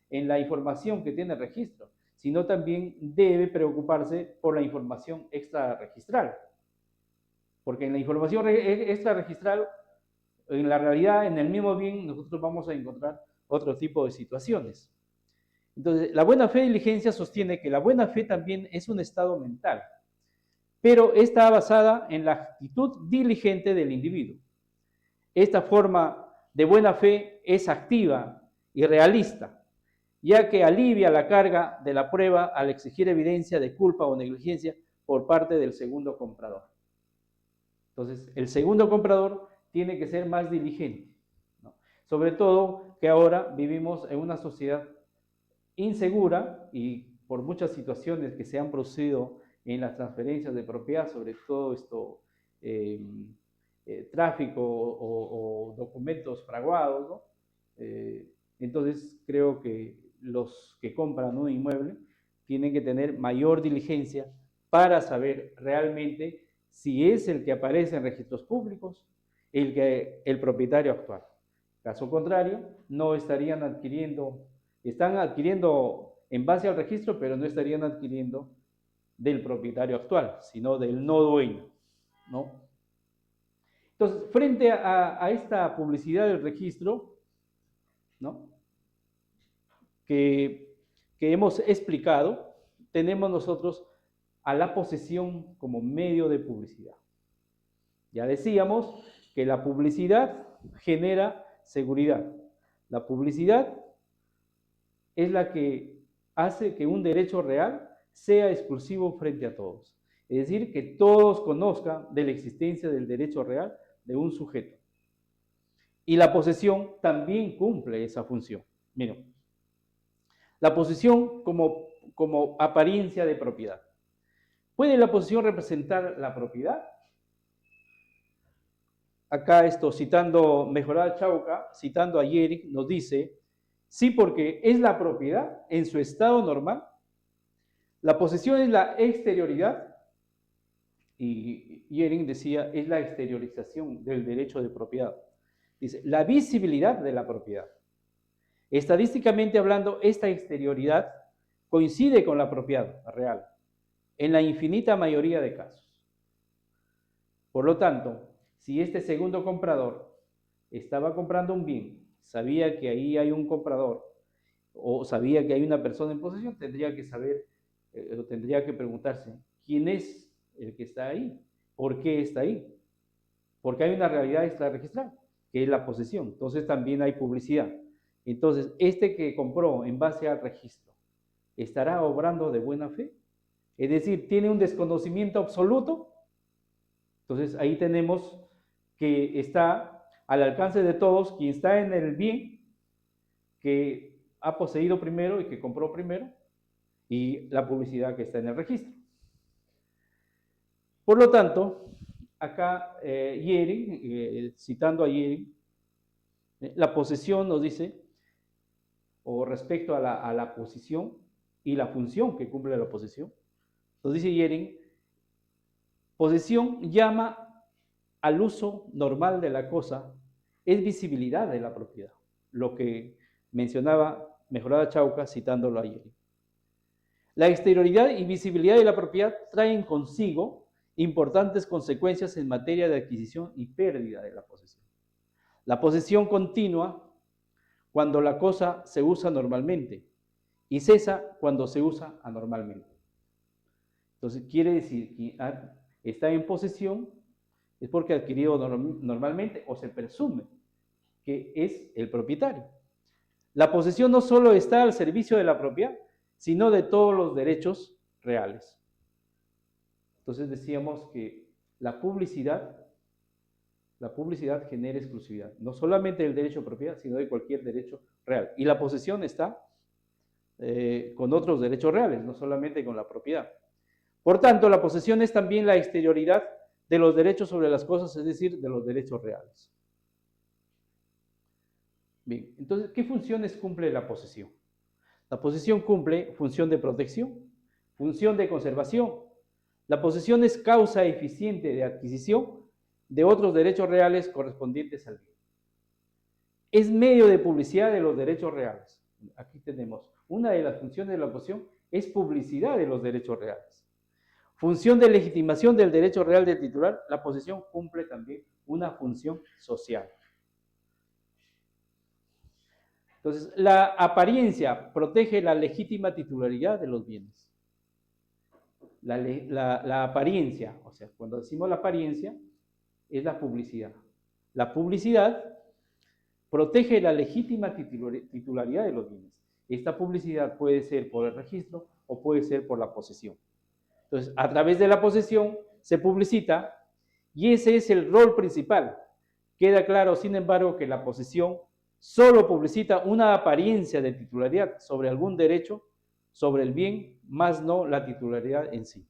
en la información que tiene el registro, sino también debe preocuparse por la información extrarregistral. Porque en la información extrarregistral, en la realidad, en el mismo bien, nosotros vamos a encontrar otro tipo de situaciones. Entonces, la buena fe y diligencia sostiene que la buena fe también es un estado mental, pero está basada en la actitud diligente del individuo. Esta forma de buena fe es activa y realista, ya que alivia la carga de la prueba al exigir evidencia de culpa o negligencia por parte del segundo comprador. Entonces, el segundo comprador tiene que ser más diligente, ¿no? Sobre todo que ahora vivimos en una sociedad insegura y por muchas situaciones que se han producido en las transferencias de propiedad, sobre todo esto, tráfico o documentos fraguados, ¿no? Entonces creo que los que compran un inmueble tienen que tener mayor diligencia para saber realmente si es el que aparece en registros públicos el propietario actual. Caso contrario, no estarían adquiriendo, están adquiriendo en base al registro, pero no estarían adquiriendo del propietario actual, sino del no dueño, ¿no? Entonces, frente a esta publicidad del registro, ¿no?, que hemos explicado, tenemos nosotros a la posesión como medio de publicidad. Ya decíamos que la publicidad genera seguridad. La publicidad es la que hace que un derecho real sea exclusivo frente a todos. Es decir, que todos conozcan de la existencia del derecho real de un sujeto. Y la posesión también cumple esa función. Miren, la posesión como apariencia de propiedad. ¿Puede la posesión representar la propiedad? Acá citando Mejorada Chauca, citando a Yerick, nos dice, sí, porque es la propiedad en su estado normal. La posesión es la exterioridad, y Yerick decía, es la exteriorización del derecho de propiedad. Dice, la visibilidad de la propiedad. Estadísticamente hablando, esta exterioridad coincide con la propiedad real, en la infinita mayoría de casos. Por lo tanto, si este segundo comprador estaba comprando un bien, sabía que ahí hay un comprador o sabía que hay una persona en posesión, tendría que saber o tendría que preguntarse, ¿quién es el que está ahí? ¿Por qué está ahí? Porque hay una realidad extrarregistral, que es la posesión. Entonces también hay publicidad. Entonces, este que compró en base al registro, ¿estará obrando de buena fe? Es decir, ¿tiene un desconocimiento absoluto? Entonces, ahí tenemos que está al alcance de todos quien está en el bien, que ha poseído primero y que compró primero, y la publicidad que está en el registro. Por lo tanto, acá Yeri, citando a Yeri, la posesión nos dice, o respecto a la posición y la función que cumple la posesión, nos dice Yeri, posesión llama al uso normal de la cosa, es visibilidad de la propiedad, lo que mencionaba Mejorada Chauca citándolo ayer. La exterioridad y visibilidad de la propiedad traen consigo importantes consecuencias en materia de adquisición y pérdida de la posesión. La posesión continúa cuando la cosa se usa normalmente y cesa cuando se usa anormalmente. Entonces, quiere decir que está en posesión es porque adquirido normalmente o se presume que es el propietario. La posesión no solo está al servicio de la propiedad, sino de todos los derechos reales. Entonces decíamos que la publicidad genera exclusividad, no solamente del derecho de propiedad, sino de cualquier derecho real. Y la posesión está con otros derechos reales, no solamente con la propiedad. Por tanto, la posesión es también la exterioridad de los derechos sobre las cosas, es decir, de los derechos reales. Bien, entonces, ¿qué funciones cumple la posesión? La posesión cumple función de protección, función de conservación. La posesión es causa eficiente de adquisición de otros derechos reales correspondientes al bien. Es medio de publicidad de los derechos reales. Aquí tenemos, una de las funciones de la posesión es publicidad de los derechos reales. Función de legitimación del derecho real del titular, la posesión cumple también una función social. Entonces, la apariencia protege la legítima titularidad de los bienes. La apariencia, o sea, cuando decimos la apariencia, es la publicidad. La publicidad protege la legítima titularidad de los bienes. Esta publicidad puede ser por el registro o puede ser por la posesión. Entonces, a través de la posesión se publicita y ese es el rol principal. Queda claro, sin embargo, que la posesión solo publicita una apariencia de titularidad sobre algún derecho, sobre el bien, más no la titularidad en sí.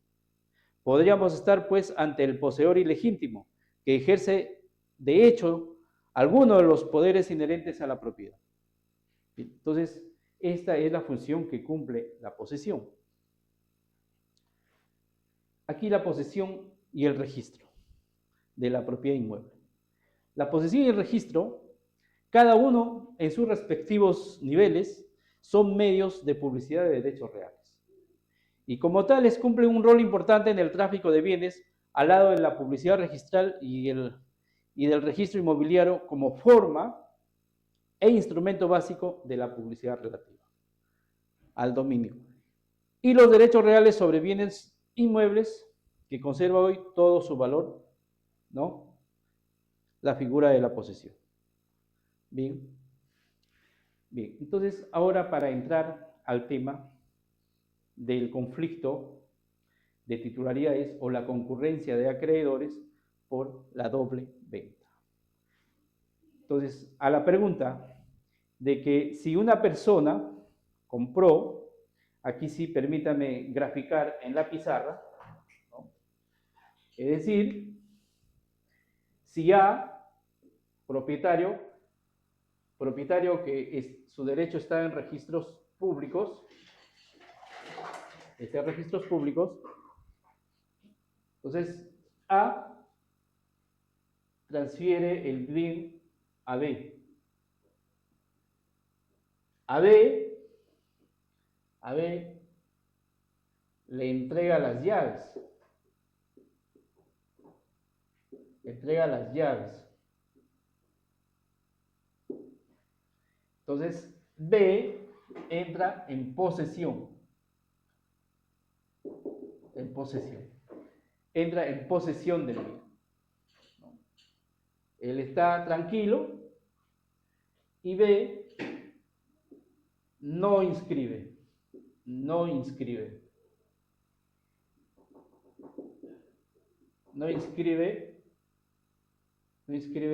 Podríamos estar, pues, ante el poseedor ilegítimo, que ejerce, de hecho, alguno de los poderes inherentes a la propiedad. Entonces, esta es la función que cumple la posesión. Aquí la posesión y el registro de la propiedad inmueble. La posesión y el registro, cada uno en sus respectivos niveles, son medios de publicidad de derechos reales. Y como tales cumplen un rol importante en el tráfico de bienes, al lado de la publicidad registral y del registro inmobiliario como forma e instrumento básico de la publicidad relativa al dominio. Y los derechos reales sobre bienes inmuebles que conserva hoy todo su valor, ¿no? La figura de la posesión. Bien. Bien, entonces ahora para entrar al tema del conflicto de titularidades o la concurrencia de acreedores por la doble venta. Entonces, a la pregunta de que si una persona compró, aquí sí permítame graficar en la pizarra, ¿no? Es decir, si A, propietario que su derecho está en registros públicos, entonces A transfiere el bien a B. A B le entrega las llaves. Entonces, B entra en posesión. Entra en posesión del bien. Él está tranquilo y B no inscribe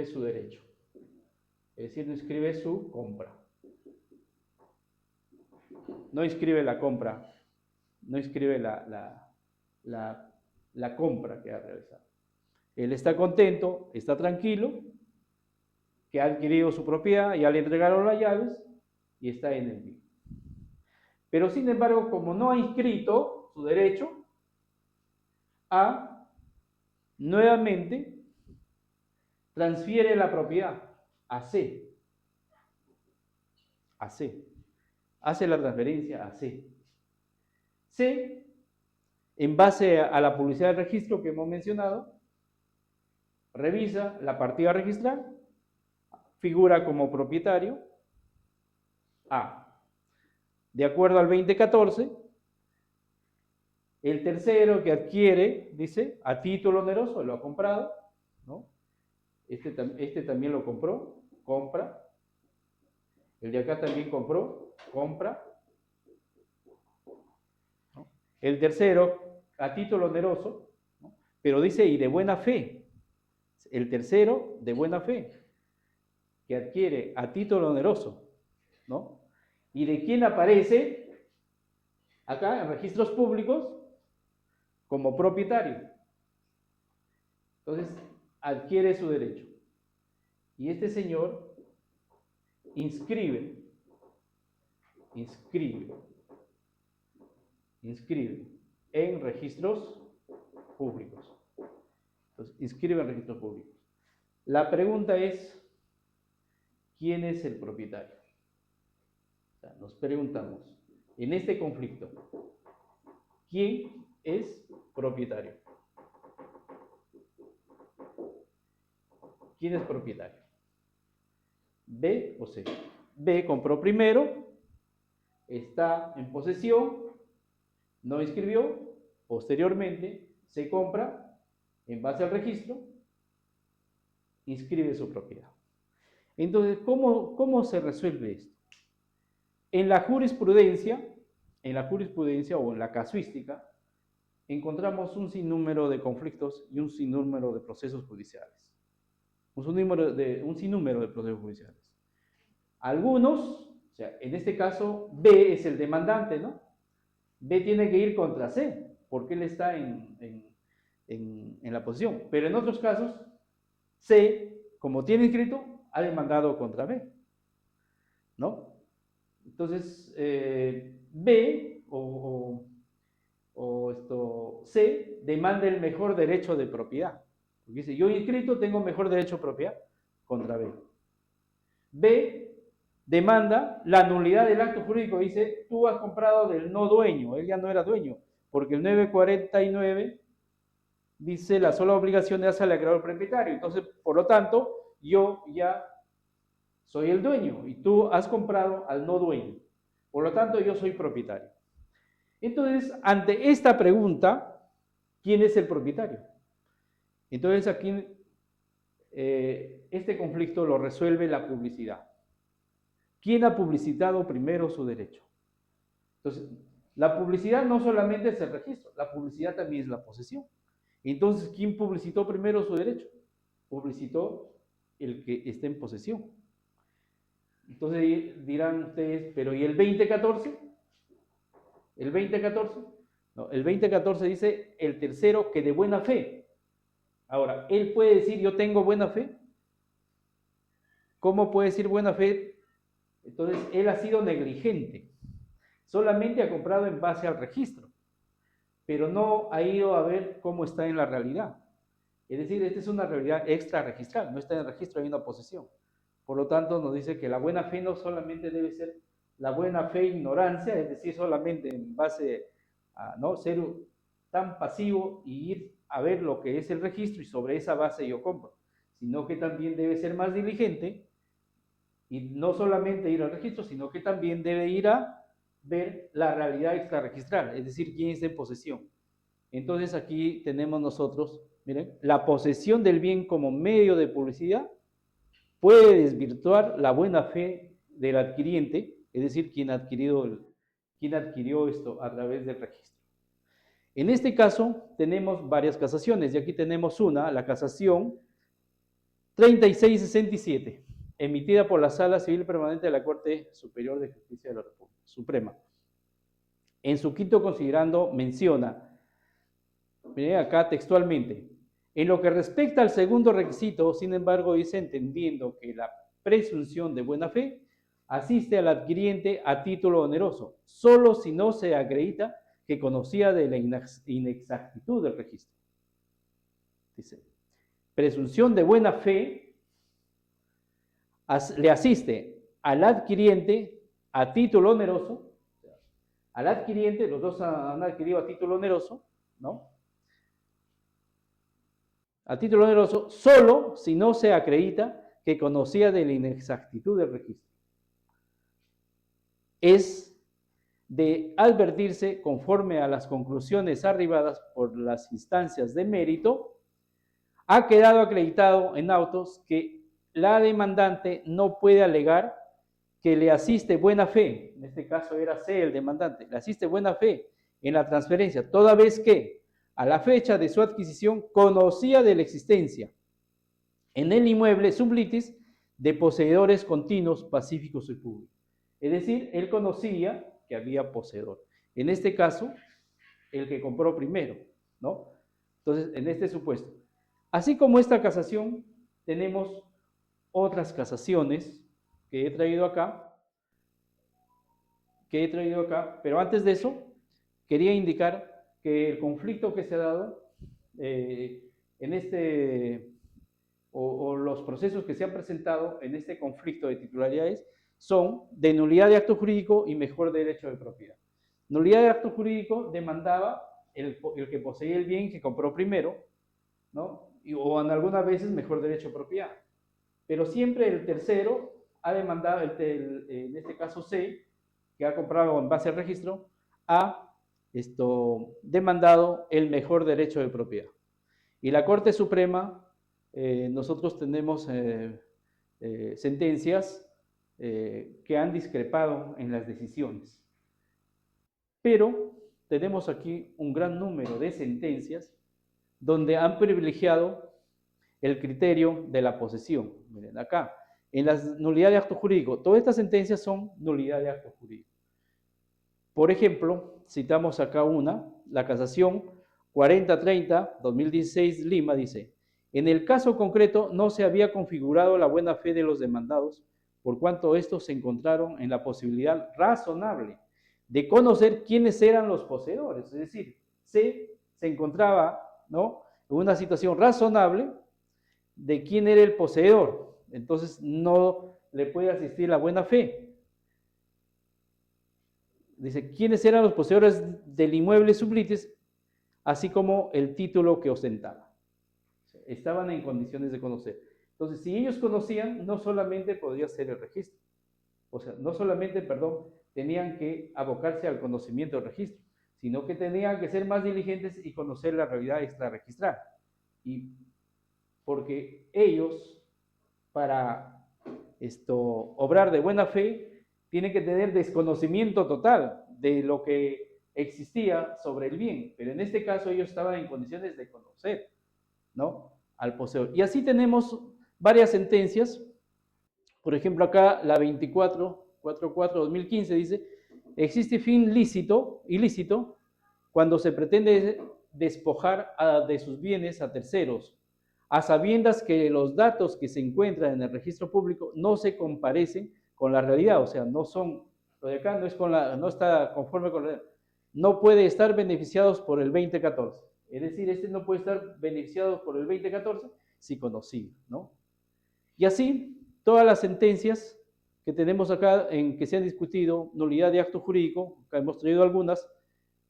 su derecho. Es decir, no inscribe su compra. No inscribe la compra. No inscribe la compra que ha realizado. Él está contento, está tranquilo, que ha adquirido su propiedad, ya le entregaron las llaves y está en el bien. Pero sin embargo, como no ha inscrito su derecho, A nuevamente transfiere la propiedad a C. Hace la transferencia a C. C, en base a la publicidad del registro que hemos mencionado, revisa la partida registral, figura como propietario A. De acuerdo al 2014, el tercero que adquiere, dice, a título oneroso, lo ha comprado, ¿no? Este también lo compró, compra. El de acá también compró, compra. ¿No? El tercero, a título oneroso, ¿no? Pero dice, y de buena fe. El tercero, de buena fe, que adquiere a título oneroso, ¿no? ¿Y de quién aparece acá en registros públicos? Como propietario. Entonces, adquiere su derecho. Y este señor inscribe en registros públicos. Entonces, inscribe en registros públicos. La pregunta es, ¿quién es el propietario? O sea, nos preguntamos, en este conflicto, ¿quién es propietario? ¿Quién es propietario? ¿B o C? B compró primero, está en posesión, no inscribió, posteriormente se compra en base al registro, inscribe su propiedad. Entonces, ¿cómo se resuelve esto? En la jurisprudencia o en la casuística, encontramos un sinnúmero de conflictos y un sinnúmero de procesos judiciales. Un sinnúmero de procesos judiciales. Algunos, o sea, en este caso, B es el demandante, ¿no? B tiene que ir contra C, porque él está en la posición. Pero en otros casos, C, como tiene inscrito, ha demandado contra B, ¿no? Entonces, B C demanda el mejor derecho de propiedad. Porque dice, yo inscrito tengo mejor derecho de propiedad contra B. B demanda la nulidad del acto jurídico. Dice, tú has comprado del no dueño, él ya no era dueño, porque el 949 dice la sola obligación de hacer al acreedor propietario. Entonces, por lo tanto, yo ya soy el dueño y tú has comprado al no dueño. Por lo tanto, yo soy propietario. Entonces, ante esta pregunta, ¿quién es el propietario? Entonces, aquí este conflicto lo resuelve la publicidad. ¿Quién ha publicitado primero su derecho? Entonces, la publicidad no solamente es el registro, la publicidad también es la posesión. Entonces, ¿quién publicitó primero su derecho? Publicitó el que está en posesión. Entonces dirán ustedes, pero ¿y el 2014? ¿El 2014? No, el 2014 dice el tercero que de buena fe. Ahora, ¿él puede decir yo tengo buena fe? ¿Cómo puede decir buena fe? Entonces, él ha sido negligente. Solamente ha comprado en base al registro, pero no ha ido a ver cómo está en la realidad. Es decir, esta es una realidad extra registral, no está en el registro, hay una posesión. Por lo tanto, nos dice que la buena fe no solamente debe ser la buena fe ignorancia, es decir, solamente en base a no ser tan pasivo y ir a ver lo que es el registro y sobre esa base yo compro, sino que también debe ser más diligente y no solamente ir al registro, sino que también debe ir a ver la realidad extrarregistral, es decir, quién está en posesión. Entonces aquí tenemos nosotros, miren, la posesión del bien como medio de publicidad puede desvirtuar la buena fe del adquiriente, es decir, quien adquirió esto a través del registro. En este caso tenemos varias casaciones y aquí tenemos una, la casación 3667, emitida por la Sala Civil Permanente de la Corte Superior de Justicia de la República Suprema. En su quinto considerando menciona, miren acá textualmente, en lo que respecta al segundo requisito, sin embargo, dice entendiendo que la presunción de buena fe asiste al adquiriente a título oneroso, solo si no se acredita que conocía de la inexactitud del registro. Dice, presunción de buena fe le asiste al adquiriente a título oneroso, al adquiriente, los dos han adquirido a título oneroso, ¿no? A título oneroso, solo si no se acredita que conocía de la inexactitud del registro. Es de advertirse, conforme a las conclusiones arribadas por las instancias de mérito, ha quedado acreditado en autos que la demandante no puede alegar que le asiste buena fe, en este caso era C el demandante, le asiste buena fe en la transferencia, toda vez que a la fecha de su adquisición conocía de la existencia en el inmueble sublitis de poseedores continuos, pacíficos y públicos. Es decir, él conocía que había poseedor. En este caso, el que compró primero, ¿no? Entonces, en este supuesto. Así como esta casación, tenemos otras casaciones que he traído acá, pero antes de eso, quería indicar que el conflicto que se ha dado en este, o los procesos que se han presentado en este conflicto de titularidades son de nulidad de acto jurídico y mejor derecho de propiedad. Nulidad de acto jurídico demandaba el que poseía el bien que compró primero, ¿no? O en algunas veces mejor derecho de propiedad. Pero siempre el tercero ha demandado, en este caso C, que ha comprado en base al registro, ha demandado el mejor derecho de propiedad. Y la Corte Suprema, nosotros tenemos sentencias que han discrepado en las decisiones. Pero tenemos aquí un gran número de sentencias donde han privilegiado el criterio de la posesión. Miren, acá, en la nulidad de acto jurídico, todas estas sentencias son nulidad de acto jurídico. Por ejemplo, citamos acá una, la casación 4030-2016 Lima dice, en el caso concreto no se había configurado la buena fe de los demandados, por cuanto estos se encontraron en la posibilidad razonable de conocer quiénes eran los poseedores. Es decir, se encontraba, ¿no?, en una situación razonable de quién era el poseedor. Entonces no le puede asistir la buena fe. Dice, ¿quiénes eran los poseedores del inmueble sublitis, así como el título que ostentaba? Estaban en condiciones de conocer. Entonces, si ellos conocían, no solamente podría ser el registro. O sea, no solamente, tenían que abocarse al conocimiento del registro, sino que tenían que ser más diligentes y conocer la realidad extrarregistral. Y porque ellos, para obrar de buena fe, tienen que tener desconocimiento total de lo que existía sobre el bien, pero en este caso ellos estaban en condiciones de conocer, ¿no?, al poseedor. Y así tenemos varias sentencias. Por ejemplo, acá la 2444-2015 dice, existe fin ilícito cuando se pretende despojar de sus bienes a terceros, a sabiendas que los datos que se encuentran en el registro público no se comparecen con la realidad, o sea, no son, lo de acá no está conforme con la realidad, no puede estar beneficiados por el 2014. Es decir, este no puede estar beneficiado por el 2014 si conocido, ¿no? Y así, todas las sentencias que tenemos acá en que se han discutido, nulidad de acto jurídico, acá hemos traído algunas,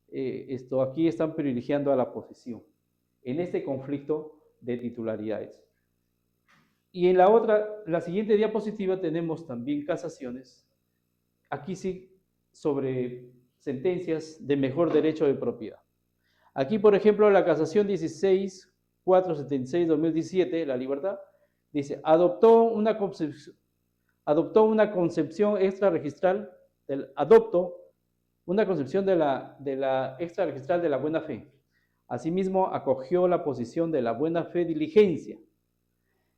aquí están privilegiando a la posesión en este conflicto de titularidades. Y en la siguiente diapositiva tenemos también casaciones, aquí sí, sobre sentencias de mejor derecho de propiedad. Aquí, por ejemplo, la casación 16.476-2017, La Libertad, dice, adoptó una concepción extrarregistral, una concepción de la extrarregistral de la buena fe. Asimismo, acogió la posición de la buena fe diligencia.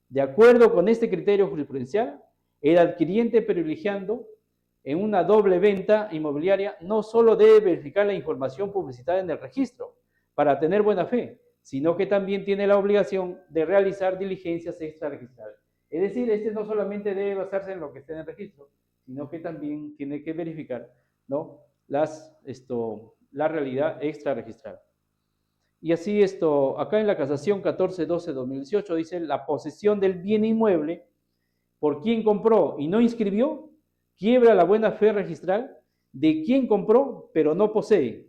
De acuerdo con este criterio jurisprudencial, el adquiriente privilegiando en una doble venta inmobiliaria no solo debe verificar la información publicitada en el registro para tener buena fe, sino que también tiene la obligación de realizar diligencias extrarregistrales. Es decir, no solamente debe basarse en lo que está en el registro, sino que también tiene que verificar, ¿no?, la realidad extrarregistral. Y así acá en la casación 1412-2018 dice, la posesión del bien inmueble por quien compró y no inscribió, quiebra la buena fe registral de quien compró pero no posee.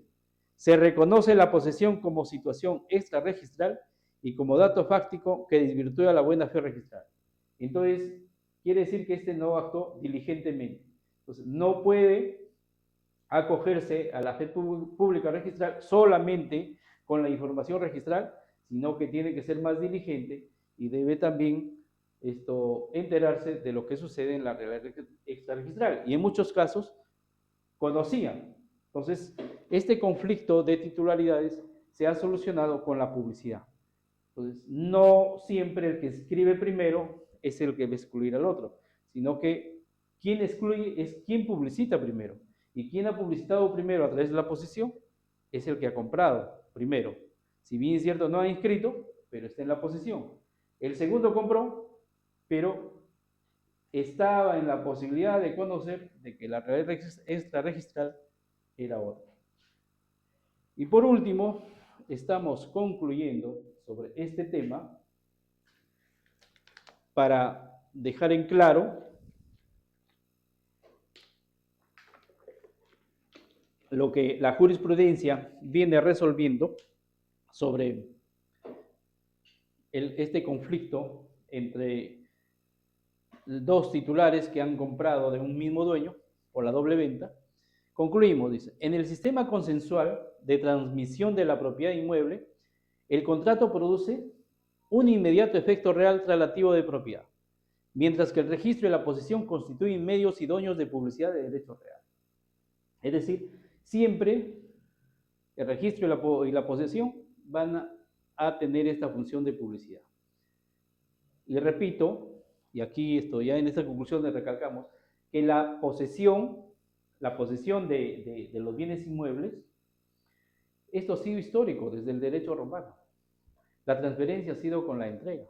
Se reconoce la posesión como situación extrarregistral y como dato fáctico que desvirtúa la buena fe registral. Entonces, quiere decir que no actuó diligentemente. Entonces, no puede acogerse a la fe pública registral solamente con la información registral, sino que tiene que ser más diligente y debe también enterarse de lo que sucede en la realidad extrarregistral. Y en muchos casos conocían. Entonces, este conflicto de titularidades se ha solucionado con la publicidad. Entonces, no siempre el que escribe primero es el que va a excluir al otro, sino que quien excluye es quien publicita primero. Y quien ha publicitado primero a través de la posición es el que ha comprado primero. Si bien es cierto, no ha inscrito, pero está en la posición. El segundo compró, pero estaba en la posibilidad de conocer de que la realidad extrarregistral era otra. Y por último, estamos concluyendo sobre este tema para dejar en claro lo que la jurisprudencia viene resolviendo sobre este conflicto entre dos titulares que han comprado de un mismo dueño por la doble venta. Concluimos, dice, en el sistema consensual de transmisión de la propiedad inmueble, el contrato produce un inmediato efecto real relativo de propiedad, mientras que el registro y la posesión constituyen medios idóneos de publicidad de derecho real. Es decir, siempre el registro y la posesión van a tener esta función de publicidad. Y repito, y aquí ya en esta conclusión le recalcamos, que la posesión de los bienes inmuebles, esto ha sido histórico desde el derecho romano. La transferencia ha sido con la entrega.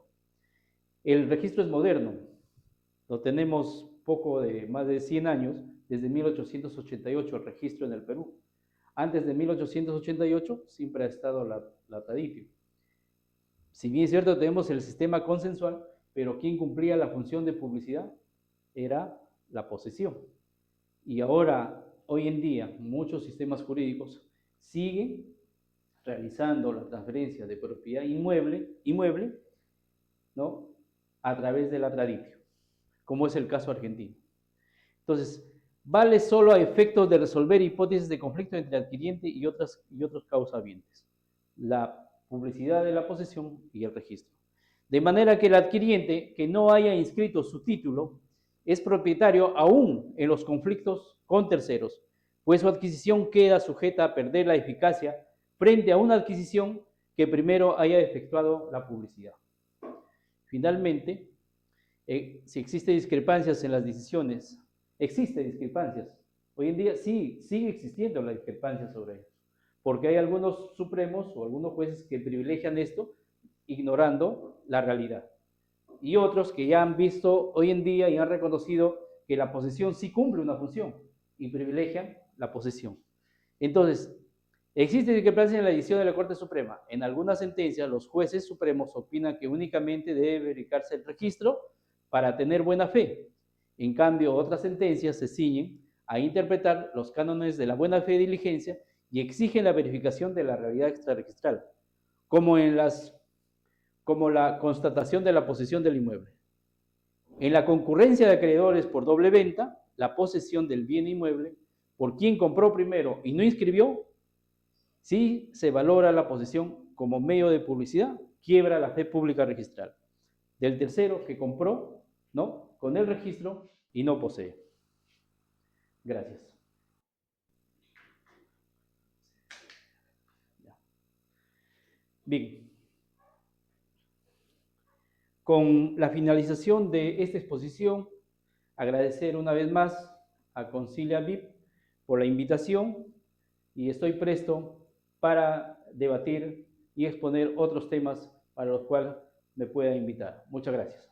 El registro es moderno, lo tenemos más de 100 años, desde 1888 el registro en el Perú. Antes de 1888 siempre ha estado la tradición. Si bien es cierto, tenemos el sistema consensual, pero quien cumplía la función de publicidad era la posesión. Y ahora, hoy en día, muchos sistemas jurídicos siguen realizando la transferencia de propiedad inmueble, ¿no?, a través de la tradición, como es el caso argentino. Entonces, vale solo a efectos de resolver hipótesis de conflicto entre adquiriente y otros causavientes, la publicidad de la posesión y el registro. De manera que el adquiriente que no haya inscrito su título es propietario aún en los conflictos con terceros, pues su adquisición queda sujeta a perder la eficacia frente a una adquisición que primero haya efectuado la publicidad. Finalmente, si existen discrepancias en las decisiones, existen discrepancias. Hoy en día sí, sigue existiendo la discrepancia sobre esto, porque hay algunos supremos o algunos jueces que privilegian esto ignorando la realidad. Y otros que ya han visto hoy en día y han reconocido que la posesión sí cumple una función y privilegian la posesión. Entonces, existe discrepancia en la decisión de la Corte Suprema. En algunas sentencias, los jueces supremos opinan que únicamente debe verificarse el registro para tener buena fe. En cambio, otras sentencias se ciñen a interpretar los cánones de la buena fe y diligencia y exigen la verificación de la realidad extrarregistral, como la constatación de la posesión del inmueble. En la concurrencia de acreedores por doble venta, la posesión del bien inmueble por quien compró primero y no inscribió, si se valora la posesión como medio de publicidad, quiebra la fe pública registral del tercero que compró, ¿no?, con el registro y no posee. Gracias. Bien. Con la finalización de esta exposición, agradecer una vez más a Concilia VIP por la invitación y estoy presto para debatir y exponer otros temas para los cuales me pueda invitar. Muchas gracias.